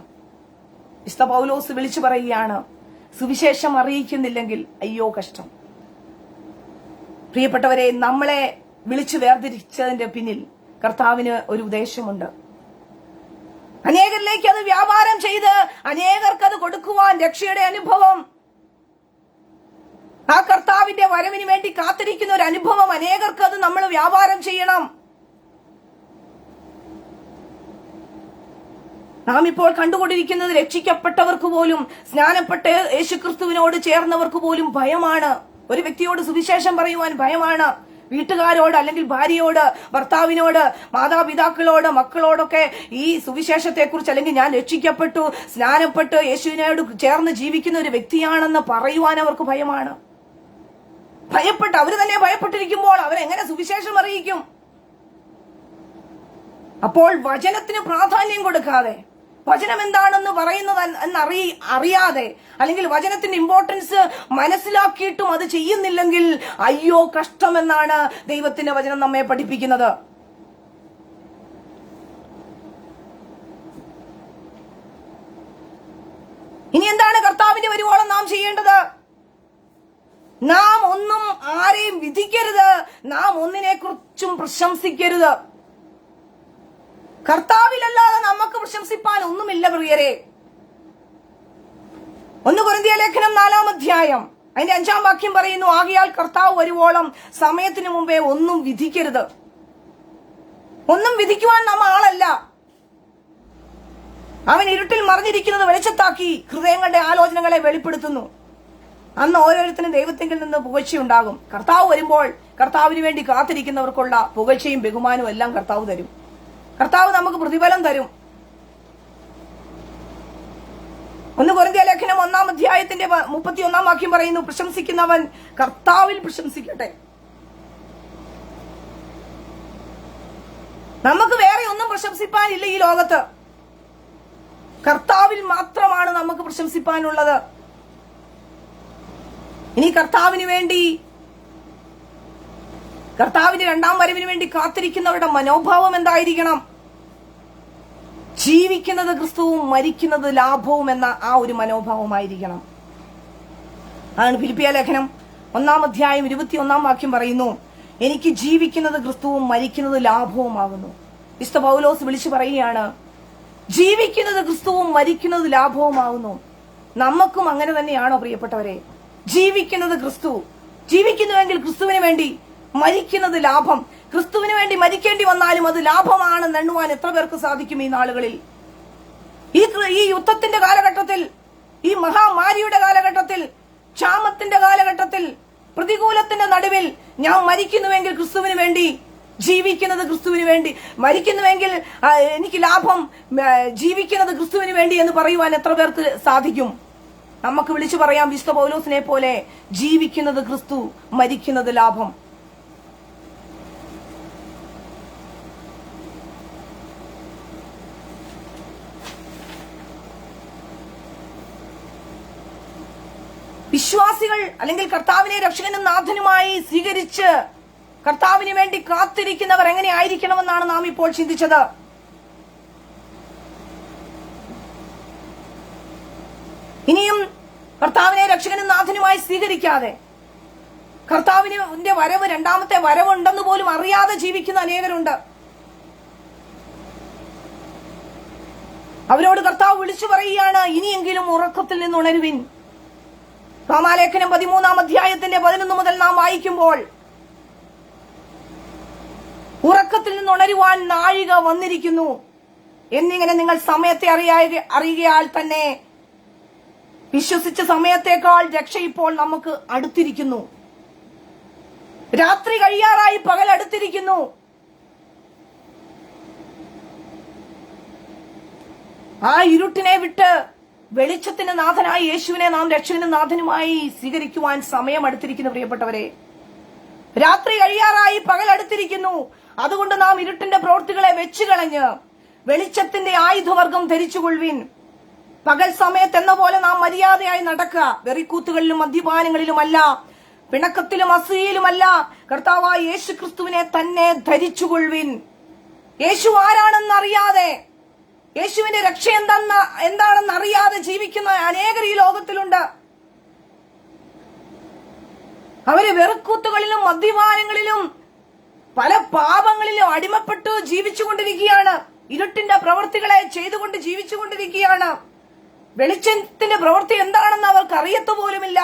വിശുദ്ധ പൗലോസ് വിളിച്ചു പറയുകയാണ്, സുവിശേഷം അറിയിക്കുന്നില്ലെങ്കിൽ അയ്യോ കഷ്ടം. പ്രിയപ്പെട്ടവരെ, നമ്മളെ വിളിച്ചു വേർതിരിച്ചതിന്റെ പിന്നിൽ കർത്താവിന് ഒരു ഉദ്ദേശമുണ്ട്. അനേകരിലേക്ക് അത് വ്യാപാരം ചെയ്ത് അനേകർക്ക് അത് കൊടുക്കുവാൻ രക്ഷയുടെ അനുഭവം, ആ കർത്താവിന്റെ വരവിന് വേണ്ടി കാത്തിരിക്കുന്ന ഒരു അനുഭവം അനേകർക്ക് അത് നമ്മൾ വ്യാപാരം ചെയ്യണം. നാം ഇപ്പോൾ കണ്ടുകൊണ്ടിരിക്കുന്നത് രക്ഷിക്കപ്പെട്ടവർക്ക് പോലും, സ്നാനപ്പെട്ട് യേശുക്രിസ്തുവിനോട് ചേർന്നവർക്ക് പോലും ഭയമാണ്. ഒരു വ്യക്തിയോട് സുവിശേഷം പറയുവാൻ ഭയമാണ്. വീട്ടുകാരോട്, അല്ലെങ്കിൽ ഭാര്യയോട്, ഭർത്താവിനോട്, മാതാപിതാക്കളോട്, മക്കളോടൊക്കെ ഈ സുവിശേഷത്തെക്കുറിച്ച്, അല്ലെങ്കിൽ ഞാൻ രക്ഷിക്കപ്പെട്ടു, സ്നാനപ്പെട്ട് യേശുവിനോട് ചേർന്ന് ജീവിക്കുന്ന ഒരു വ്യക്തിയാണെന്ന് പറയുവാൻ അവർക്ക് ഭയമാണ്. ഭയപ്പെട്ട്, അവര് തന്നെ ഭയപ്പെട്ടിരിക്കുമ്പോൾ അവരെങ്ങനെ സുവിശേഷം അറിയിക്കും? അപ്പോൾ വചനത്തിന് പ്രാധാന്യം കൊടുക്കാതെ, വചനം എന്താണെന്ന് പറയുന്നത് അറിയാതെ, അല്ലെങ്കിൽ വചനത്തിന്റെ ഇമ്പോർട്ടൻസ് മനസ്സിലാക്കിയിട്ടും അത് ചെയ്യുന്നില്ലെങ്കിൽ അയ്യോ കഷ്ടമെന്നാണ് ദൈവത്തിന്റെ വചനം നമ്മെ പഠിപ്പിക്കുന്നത്. ഇനി എന്താണ് കർത്താവിന്റെ വരുവോളം നാം ചെയ്യേണ്ടത്? നാം ഒന്നും ആരെയും വിധിക്കരുത്, നാം ഒന്നിനെ കുറിച്ചും പ്രശംസിക്കരുത്. കർത്താവിലല്ലാതെ നമുക്ക് പ്രശംസിപ്പാൻ ഒന്നുമില്ല പ്രിയരെ. 1 കൊരിന്ത്യ ലേഖനം 4-ാം അധ്യായം അതിന്റെ 5-ാം വാക്യം പറയുന്നു: ആകയാൽ കർത്താവ് വരുവോളം സമയത്തിന് മുമ്പേ ഒന്നും വിധിക്കരുത്. ഒന്നും വിധിക്കുവാൻ നാം ആളല്ല. അവൻ ഇരുട്ടിൽ മറിഞ്ഞിരിക്കുന്നത് വെളിച്ചത്താക്കി ഹൃദയങ്ങളുടെ ആലോചനകളെ വെളിപ്പെടുത്തുന്നു. അന്ന് ഓരോരുത്തരും ദൈവത്തിങ്കിൽ നിന്ന് പുകഴ്ചയുണ്ടാകും. കർത്താവ് വരുമ്പോൾ കർത്താവിന് വേണ്ടി കാത്തിരിക്കുന്നവർക്കുള്ള പുകഴ്ചയും ബഹുമാനവും എല്ലാം കർത്താവ് തരും. കർത്താവ് നമുക്ക് പ്രതിഫലം തരും. 1 കൊരിന്ത്യ ലേഖനം 1-ാം അധ്യായത്തിന്റെ 31-ാം വാക്യം പറയുന്നു: പ്രശംസിക്കുന്നവൻ കർത്താവിൽ പ്രശംസിക്കട്ടെ. നമുക്ക് വേറെ ഒന്നും പ്രശംസിപ്പാനില്ല ഈ ലോകത്ത്. കർത്താവിൽ മാത്രമാണ് നമുക്ക് പ്രശംസിപ്പാനുള്ളത്. ഇനി കർത്താവിന് വേണ്ടി, കർത്താവിന്റെ 2-ാം വരവിന് വേണ്ടി കാത്തിരിക്കുന്നവരുടെ മനോഭാവം എന്തായിരിക്കണം? ജീവിക്കുന്നത് ക്രിസ്തുവും മരിക്കുന്നത് ലാഭവും എന്ന ആ ഒരു മനോഭാവമായിരിക്കണം. അതാണ് ഫിലിപ്പിയ ലേഖനം 1-ാം അധ്യായം 21-ാം വാക്യം പറയുന്നു: എനിക്ക് ജീവിക്കുന്നത് ക്രിസ്തുവും മരിക്കുന്നത് ലാഭവുമാകുന്നു. വിശുദ്ധ പൗലോസ് വിളിച്ചു പറയുകയാണ്, ജീവിക്കുന്നത് ക്രിസ്തുവും മരിക്കുന്നത് ലാഭവുമാകുന്നു. നമുക്കും അങ്ങനെ തന്നെയാണോ പ്രിയപ്പെട്ടവരെ? ജീവിക്കുന്നത് ക്രിസ്തു, ജീവിക്കുന്നുവെങ്കിൽ ക്രിസ്തുവിന് വേണ്ടി, മരിക്കുന്നത് ലാഭം. ക്രിസ്തുവിന് വേണ്ടി മരിക്കേണ്ടി വന്നാലും അത് ലാഭമാണെന്ന് എണ്ണുവാൻ എത്ര പേർക്ക് സാധിക്കും ഈ നാളുകളിൽ? ഈ യുദ്ധത്തിന്റെ കാലഘട്ടത്തിൽ, ഈ മഹാമാരിയുടെ കാലഘട്ടത്തിൽ, ക്ഷാമത്തിന്റെ കാലഘട്ടത്തിൽ, പ്രതികൂലത്തിന്റെ നടുവിൽ ഞാൻ മരിക്കുന്നുവെങ്കിൽ ക്രിസ്തുവിന് വേണ്ടി, ജീവിക്കുന്നത് ക്രിസ്തുവിന് വേണ്ടി, മരിക്കുന്നുവെങ്കിൽ എനിക്ക് ലാഭം, ജീവിക്കുന്നത് ക്രിസ്തുവിന് വേണ്ടി എന്ന് പറയുവാൻ എത്ര പേർക്ക് സാധിക്കും? നമുക്ക് വിളിച്ചു പറയാം വിശുദ്ധ പൗലോസിനെ പോലെ, ജീവിക്കുന്നത് ക്രിസ്തു, മരിക്കുന്നത് ലാഭം. വിശ്വാസികൾ, അല്ലെങ്കിൽ കർത്താവിനെ രക്ഷകനും നാഥനുമായി സ്വീകരിച്ച് കർത്താവിന് വേണ്ടി കാത്തിരിക്കുന്നവർ എങ്ങനെ ആയിരിക്കണമെന്നാണ് നാം ഇപ്പോൾ ചിന്തിച്ചത്. ഇനിയും കർത്താവിനെ രക്ഷകനും നാഥനുമായി സ്വീകരിക്കാതെ, കർത്താവിന്റെ വരവ്, 2ാമത്തെ വരവുണ്ടെന്ന് പോലും അറിയാതെ ജീവിക്കുന്ന അനേകരുണ്ട്. അവരോട് കർത്താവ് വിളിച്ചു പറയുകയാണ്, ഇനിയെങ്കിലും ഉറക്കത്തിൽ നിന്ന് ഉണരുവിൻ. റോമാലേഖനം 13-ാം അധ്യായത്തിന്റെ 11 മുതൽ നാം വായിക്കുമ്പോൾ, ഉറക്കത്തിൽ നിന്ന് ഉണരുവാൻ നാഴിക വന്നിരിക്കുന്നു എന്നിങ്ങനെ നിങ്ങൾ സമയത്തെ അറിയുകയാൽ തന്നെ വിശ്വസിച്ച സമയത്തേക്കാൾ രക്ഷ ഇപ്പോൾ നമുക്ക് അടുത്തിരിക്കുന്നു. രാത്രി കഴിയാറായി, പകൽ അടുത്തിരിക്കുന്നു. ആ ഇരുട്ടിനെ വിട്ട് വെളിച്ചത്തിന്റെ നാഥനായി യേശുവിനെ നാം രക്ഷകനും നാഥനുമായി സ്വീകരിക്കുവാൻ സമയം അടുത്തിരിക്കുന്നു. പ്രിയപ്പെട്ടവരെ, രാത്രി കഴിയാറായി, പകൽ അടുത്തിരിക്കുന്നു. അതുകൊണ്ട് നാം ഇരുട്ടിന്റെ പ്രവൃത്തികളെ വെച്ചു കളഞ്ഞ് വെളിച്ചത്തിന്റെ ആയുധവർഗം ധരിച്ചുകൊള്ളുവിൻ. പകൽ സമയത്ത് എന്ന പോലെ നാം മര്യാദയായി നടക്കുക. വെറിക്കൂത്തുകളിലും മദ്യപാനങ്ങളിലുമല്ല, പിണക്കത്തിലും അസൂയയിലുമല്ല, കർത്താവായ യേശു ക്രിസ്തുവിനെ തന്നെ ധരിച്ചുകൊള്ളുവിൻ. യേശു ആരാണെന്ന് അറിയാതെ, യേശുവിന്റെ രക്ഷ എന്താണെന്ന് അറിയാതെ ജീവിക്കുന്ന അനേകർ ഈ ലോകത്തിലുണ്ട്. അവര് വെറുക്കൂത്തുകളിലും മദ്യപാനങ്ങളിലും പല പാപങ്ങളിലും അടിമപ്പെട്ടു ജീവിച്ചുകൊണ്ടിരിക്കുകയാണ്. ഇരുട്ടിന്റെ പ്രവൃത്തികളെ ചെയ്തുകൊണ്ട് ജീവിച്ചുകൊണ്ടിരിക്കുകയാണ്. വെളിച്ചത്തിന്റെ പ്രവൃത്തി എന്താണെന്ന് അവർക്ക് അറിയത്തു പോലുമില്ല.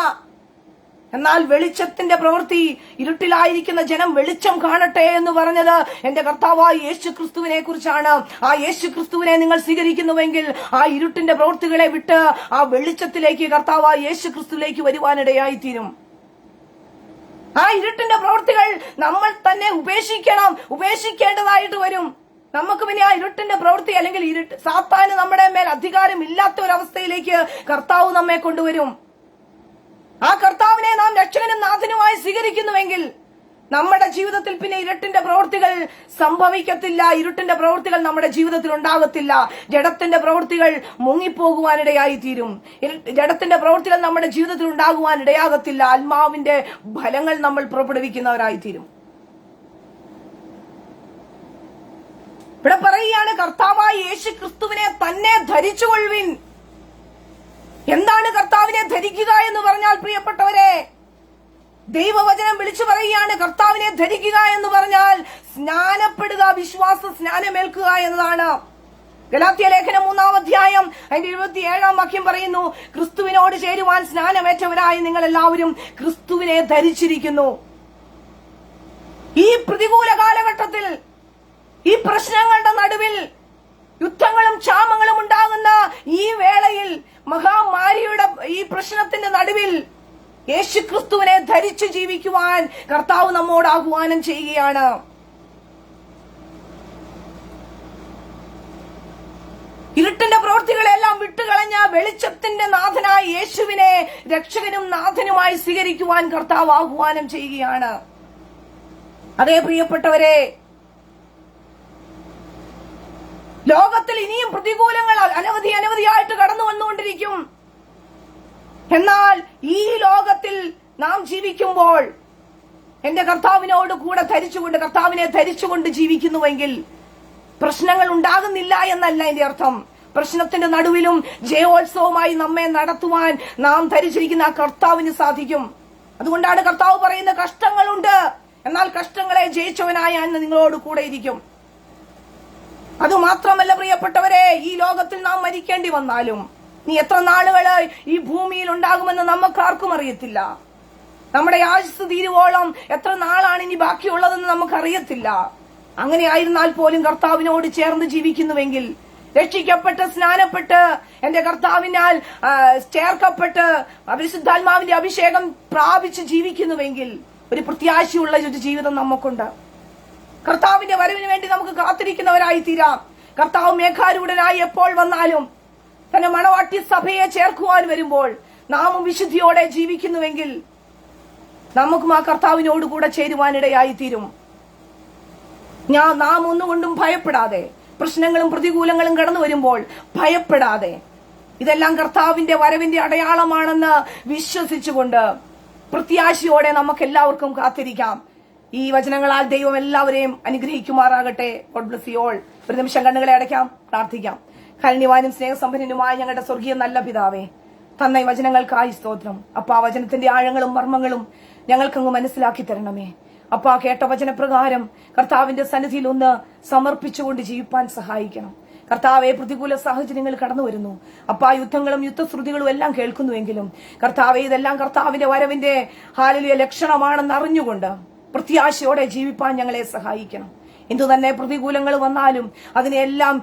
എന്നാൽ വെളിച്ചത്തിന്റെ പ്രവൃത്തി, ഇരുട്ടിലായിരിക്കുന്ന ജനം വെളിച്ചം കാണട്ടെ എന്ന് പറഞ്ഞത് എന്റെ കർത്താവായ യേശു ക്രിസ്തുവിനെ കുറിച്ചാണ്. ആ യേശു ക്രിസ്തുവിനെ നിങ്ങൾ സ്വീകരിക്കുന്നുവെങ്കിൽ ആ ഇരുട്ടിന്റെ പ്രവൃത്തികളെ വിട്ട് ആ വെളിച്ചത്തിലേക്ക്, കർത്താവായ യേശു ക്രിസ്തുവിലേക്ക് വരുവാനിടയായിത്തീരും. ആ ഇരുട്ടിന്റെ പ്രവൃത്തികൾ നമ്മൾ തന്നെ ഉപേക്ഷിക്കേണ്ടതായിട്ട് വരും. നമുക്ക് പിന്നെ ആ ഇരുട്ടിന്റെ പ്രവൃത്തി അല്ലെങ്കിൽ സാത്താന് നമ്മുടെ മേൽ അധികാരം ഇല്ലാത്ത ഒരവസ്ഥയിലേക്ക് കർത്താവ് നമ്മെ കൊണ്ടുവരും. ആ കർത്താവിനെ നാം രക്ഷകനും നാഥനുമായി സ്വീകരിക്കുന്നുവെങ്കിൽ നമ്മുടെ ജീവിതത്തിൽ പിന്നെ ഇരുട്ടിന്റെ പ്രവൃത്തികൾ സംഭവിക്കത്തില്ല. ഇരുട്ടിന്റെ പ്രവൃത്തികൾ നമ്മുടെ ജീവിതത്തിൽ ഉണ്ടാകത്തില്ല. ജഡത്തിന്റെ പ്രവൃത്തികൾ മുങ്ങിപ്പോകുവാനിടയായി തീരും. ജഡത്തിന്റെ പ്രവൃത്തികൾ നമ്മുടെ ജീവിതത്തിൽ ഉണ്ടാകുവാനിടയാകത്തില്ല. ആത്മാവിന്റെ ഫലങ്ങൾ നമ്മൾ പുറപ്പെടുവിക്കുന്നവരായി തീരും. ഇവിടെ പറയുകയാണ്, കർത്താവായ യേശു ക്രിസ്തുവിനെ തന്നെ ധരിച്ചുകൊള്ളുവിൻ. എന്താണ് കർത്താവിനെ ധരിക്കുക എന്ന് പറഞ്ഞാൽ, പ്രിയപ്പെട്ടവരെ, ദൈവവചനം വിളിച്ചു പറയുകയാണ്, കർത്താവിനെ ധരിക്കുക എന്ന് പറഞ്ഞാൽ സ്നാനപ്പെടുക, വിശ്വാസ സ്നാനമേൽക്കുക എന്നതാണ്. ഗലാത്യ ലേഖനം 3-ാം അധ്യായം അതിന്റെ 27-ാം വാക്യം പറയുന്നു, ക്രിസ്തുവിനോട് ചേരുവാൻ സ്നാനമേറ്റവരായി നിങ്ങൾ എല്ലാവരും ക്രിസ്തുവിനെ ധരിച്ചിരിക്കുന്നു. ഈ പ്രതികൂല കാലഘട്ടത്തിൽ, ഈ പ്രശ്നങ്ങളുടെ നടുവിൽ, യുദ്ധങ്ങളും ക്ഷാമങ്ങളും ഉണ്ടാകുന്ന ഈ വേളയിൽ, മഹാമാരിയുടെ ഈ പ്രശ്നത്തിന്റെ നടുവിൽ യേശു ക്രിസ്തുവിനെ ധരിച്ചു ജീവിക്കുവാൻ കർത്താവ് നമ്മോട് ആഹ്വാനം ചെയ്യുകയാണ്. ഇരുട്ടിന്റെ പ്രവൃത്തികളെല്ലാം വിട്ടുകളഞ്ഞ വെളിച്ചത്തിന്റെ നാഥനായ യേശുവിനെ രക്ഷകനും നാഥനുമായി സ്വീകരിക്കുവാൻ കർത്താവ് ആഹ്വാനം ചെയ്യുകയാണ്. അതേ പ്രിയപ്പെട്ടവരെ, ലോകത്തിൽ ഇനിയും പ്രതികൂലങ്ങൾ അനവധിയായിട്ട് കടന്നു വന്നുകൊണ്ടിരിക്കും. എന്നാൽ ഈ ലോകത്തിൽ നാം ജീവിക്കുമ്പോൾ എന്റെ കർത്താവിനോട് കൂടെ കർത്താവിനെ ധരിച്ചുകൊണ്ട് ജീവിക്കുന്നുവെങ്കിൽ പ്രശ്നങ്ങൾ ഉണ്ടാകുന്നില്ല എന്നല്ല എന്റെ അർത്ഥം. പ്രശ്നത്തിന്റെ നടുവിലും ജയോത്സവമായി നമ്മെ നടത്തുവാൻ നാം ധരിച്ചിരിക്കുന്ന ആ കർത്താവിന് സാധിക്കും. അതുകൊണ്ടാണ് കർത്താവ് പറയുന്ന, കഷ്ടങ്ങളുണ്ട്, എന്നാൽ കഷ്ടങ്ങളെ ജയിച്ചവനായ ഞാൻ നിങ്ങളോട് കൂടെ ഇരിക്കും. അതുമാത്രമല്ല പ്രിയപ്പെട്ടവരെ, ഈ ലോകത്തിൽ നാം മരിക്കേണ്ടി വന്നാലും നീ എത്ര നാളുകൾ ഈ ഭൂമിയിൽ ഉണ്ടാകുമെന്ന് നമുക്കാർക്കും അറിയത്തില്ല. നമ്മുടെ ആയുസ് തീരുവോളം എത്ര നാളാണ് ഇനി ബാക്കിയുള്ളതെന്ന് നമുക്കറിയത്തില്ല. അങ്ങനെ ആയിരുന്നാൽ പോലും കർത്താവിനോട് ചേർന്ന് ജീവിക്കുന്നുവെങ്കിൽ, രക്ഷിക്കപ്പെട്ട് സ്നാനപ്പെട്ട് എന്റെ കർത്താവിനാൽ ചേർക്കപ്പെട്ട് പരിശുദ്ധാത്മാവിന്റെ അഭിഷേകം പ്രാപിച്ച് ജീവിക്കുന്നുവെങ്കിൽ ഒരു പ്രത്യാശയുള്ള ഒരു ജീവിതം നമുക്കുണ്ട്. കർത്താവിന്റെ വരവിന് വേണ്ടി നമുക്ക് കാത്തിരിക്കുന്നവരായി തീരാം. കർത്താവ് മേഘാരൂഢനായി എപ്പോൾ വന്നാലും തന്റെ മണവാട്ടി സഭയെ ചേർക്കുവാൻ വരുമ്പോൾ നാമും വിശുദ്ധിയോടെ ജീവിക്കുന്നുവെങ്കിൽ നമുക്കും ആ കർത്താവിനോട് കൂടെ ചേരുവാനിടയായി തീരും. നാം ഒന്നുകൊണ്ടും ഭയപ്പെടാതെ, പ്രശ്നങ്ങളും പ്രതികൂലങ്ങളും കടന്നു വരുമ്പോൾ ഭയപ്പെടാതെ, ഇതെല്ലാം കർത്താവിന്റെ വരവിന്റെ അടയാളമാണെന്ന് വിശ്വസിച്ചുകൊണ്ട് പ്രത്യാശയോടെ നമുക്ക് എല്ലാവർക്കും കാത്തിരിക്കാം. ഈ വചനങ്ങളാൽ ദൈവം എല്ലാവരെയും അനുഗ്രഹിക്കുമാറാകട്ടെ. God bless you all. ഒരു നിമിഷം കണ്ണുകളെ അടയ്ക്കാം, പ്രാർത്ഥിക്കാം. കാരുണ്യവാനും സ്നേഹസമ്പന്നനുമായ ഞങ്ങളുടെ സ്വർഗീയ നല്ല പിതാവേ, തന്ന ഈ വചനങ്ങൾക്കായി സ്തോത്രം. അപ്പാ, വചനത്തിന്റെ ആഴങ്ങളും മർമ്മങ്ങളും ഞങ്ങൾക്കങ്ങ് മനസ്സിലാക്കി തരണമേ. അപ്പാ, കേട്ട വചനപ്രകാരം കർത്താവിന്റെ സന്നിധിയിൽ ഒന്ന് സമർപ്പിച്ചുകൊണ്ട് ജീവിപ്പാൻ സഹായിക്കണം. കർത്താവെ, പ്രതികൂല സാഹചര്യങ്ങൾ കടന്നു വരുന്നു. അപ്പാ, യുദ്ധങ്ങളും യുദ്ധശ്രുതികളും എല്ലാം കേൾക്കുന്നുവെങ്കിലും കർത്താവെ, ഇതെല്ലാം കർത്താവിന്റെ വരവിന്റെ ഹാലലുയ ലക്ഷണമാണെന്ന് അറിഞ്ഞുകൊണ്ട് പ്രത്യാശയോടെ ജീവിപ്പാൻ ഞങ്ങളെ സഹായിക്കണം. എന്തു തന്നെ പ്രതികൂലങ്ങൾ വന്നാലും അതിനെല്ലാം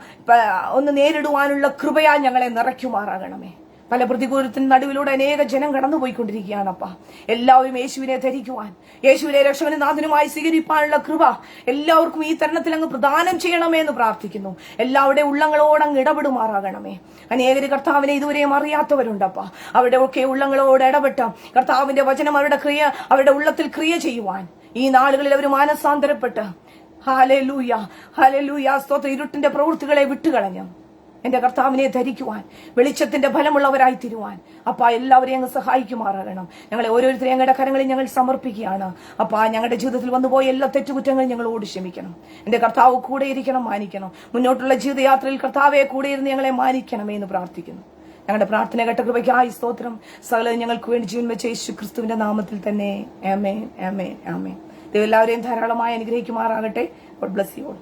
ഒന്ന് നേരിടുവാനുള്ള കൃപയാൽ ഞങ്ങളെ നിറയ്ക്കുമാറാകണമേ. പല പ്രതികൂലത്തിന് നടുവിലൂടെ അനേക ജനം കടന്നുപോയിക്കൊണ്ടിരിക്കുകയാണപ്പാ. എല്ലാവരും യേശുവിനെ ധരിക്കുവാൻ, യേശുവിനെ രക്ഷകനും നാഥനുമായി സ്വീകരിപ്പാനുള്ള കൃപ എല്ലാവർക്കും ഈ തരുണത്തിൽ അങ്ങ് പ്രദാനം ചെയ്യണമേ എന്ന് പ്രാർത്ഥിക്കുന്നു. എല്ലാവരുടെ ഉള്ളങ്ങളോട് അങ്ങ് ഇടപെടുമാറാകണമേ. അനേകര് കർത്താവിനെ ഇതുവരെയും അറിയാത്തവരുണ്ടപ്പാ. അവരുടെ ഒക്കെ ഉള്ളങ്ങളോട് ഇടപെട്ട് കർത്താവിന്റെ വചനം അവരുടെ ഉള്ളത്തിൽ ക്രിയ ചെയ്യുവാൻ ഈ നാളുകളിൽ അവർ മാനസാന്തരപ്പെട്ട് ഹല്ലേലൂയ, ഹല്ലേലൂയ, സ്തോത്രം, ഇരുട്ടിന്റെ പ്രവൃത്തികളെ വിട്ടുകളഞ്ഞു എന്റെ കർത്താവിനെ ധരിക്കുവാൻ, വെളിച്ചത്തിന്റെ ഫലമുള്ളവരായി തീരുവാൻ അപ്പാ എല്ലാവരെയും അങ്ങ് സഹായിക്കുമാറാകണം. ഞങ്ങളെ ഓരോരുത്തരെയും ഞങ്ങളുടെ കരങ്ങളിൽ ഞങ്ങൾ സമർപ്പിക്കുകയാണ്. അപ്പാ, ഞങ്ങളുടെ ജീവിതത്തിൽ വന്നുപോയ എല്ലാ തെറ്റുകുറ്റങ്ങളും ഞങ്ങളോട് ക്ഷമിക്കണം. എന്റെ കർത്താവ് കൂടെ ഇരിക്കണം, മാനിക്കണം. മുന്നോട്ടുള്ള ജീവിതയാത്രയിൽ കർത്താവെ കൂടെ ഇരുന്ന് ഞങ്ങളെ മാനിക്കണമേ എന്ന് പ്രാർത്ഥിക്കുന്നു. ഞങ്ങളുടെ പ്രാർത്ഥന കേട്ട കൃപയ്ക്കായി സ്തോത്രം. സകലം ഞങ്ങൾക്ക് വേണ്ടി ജീവൻ വെച്ച യേശു ക്രിസ്തുവിന്റെ നാമത്തിൽ തന്നെ. ആമേൻ, ആമേൻ, ആമേൻ. ദൈവം എല്ലാവരെയും ധാരാളമായി അനുഗ്രഹിക്കുമാറാകട്ടെ. God bless you all.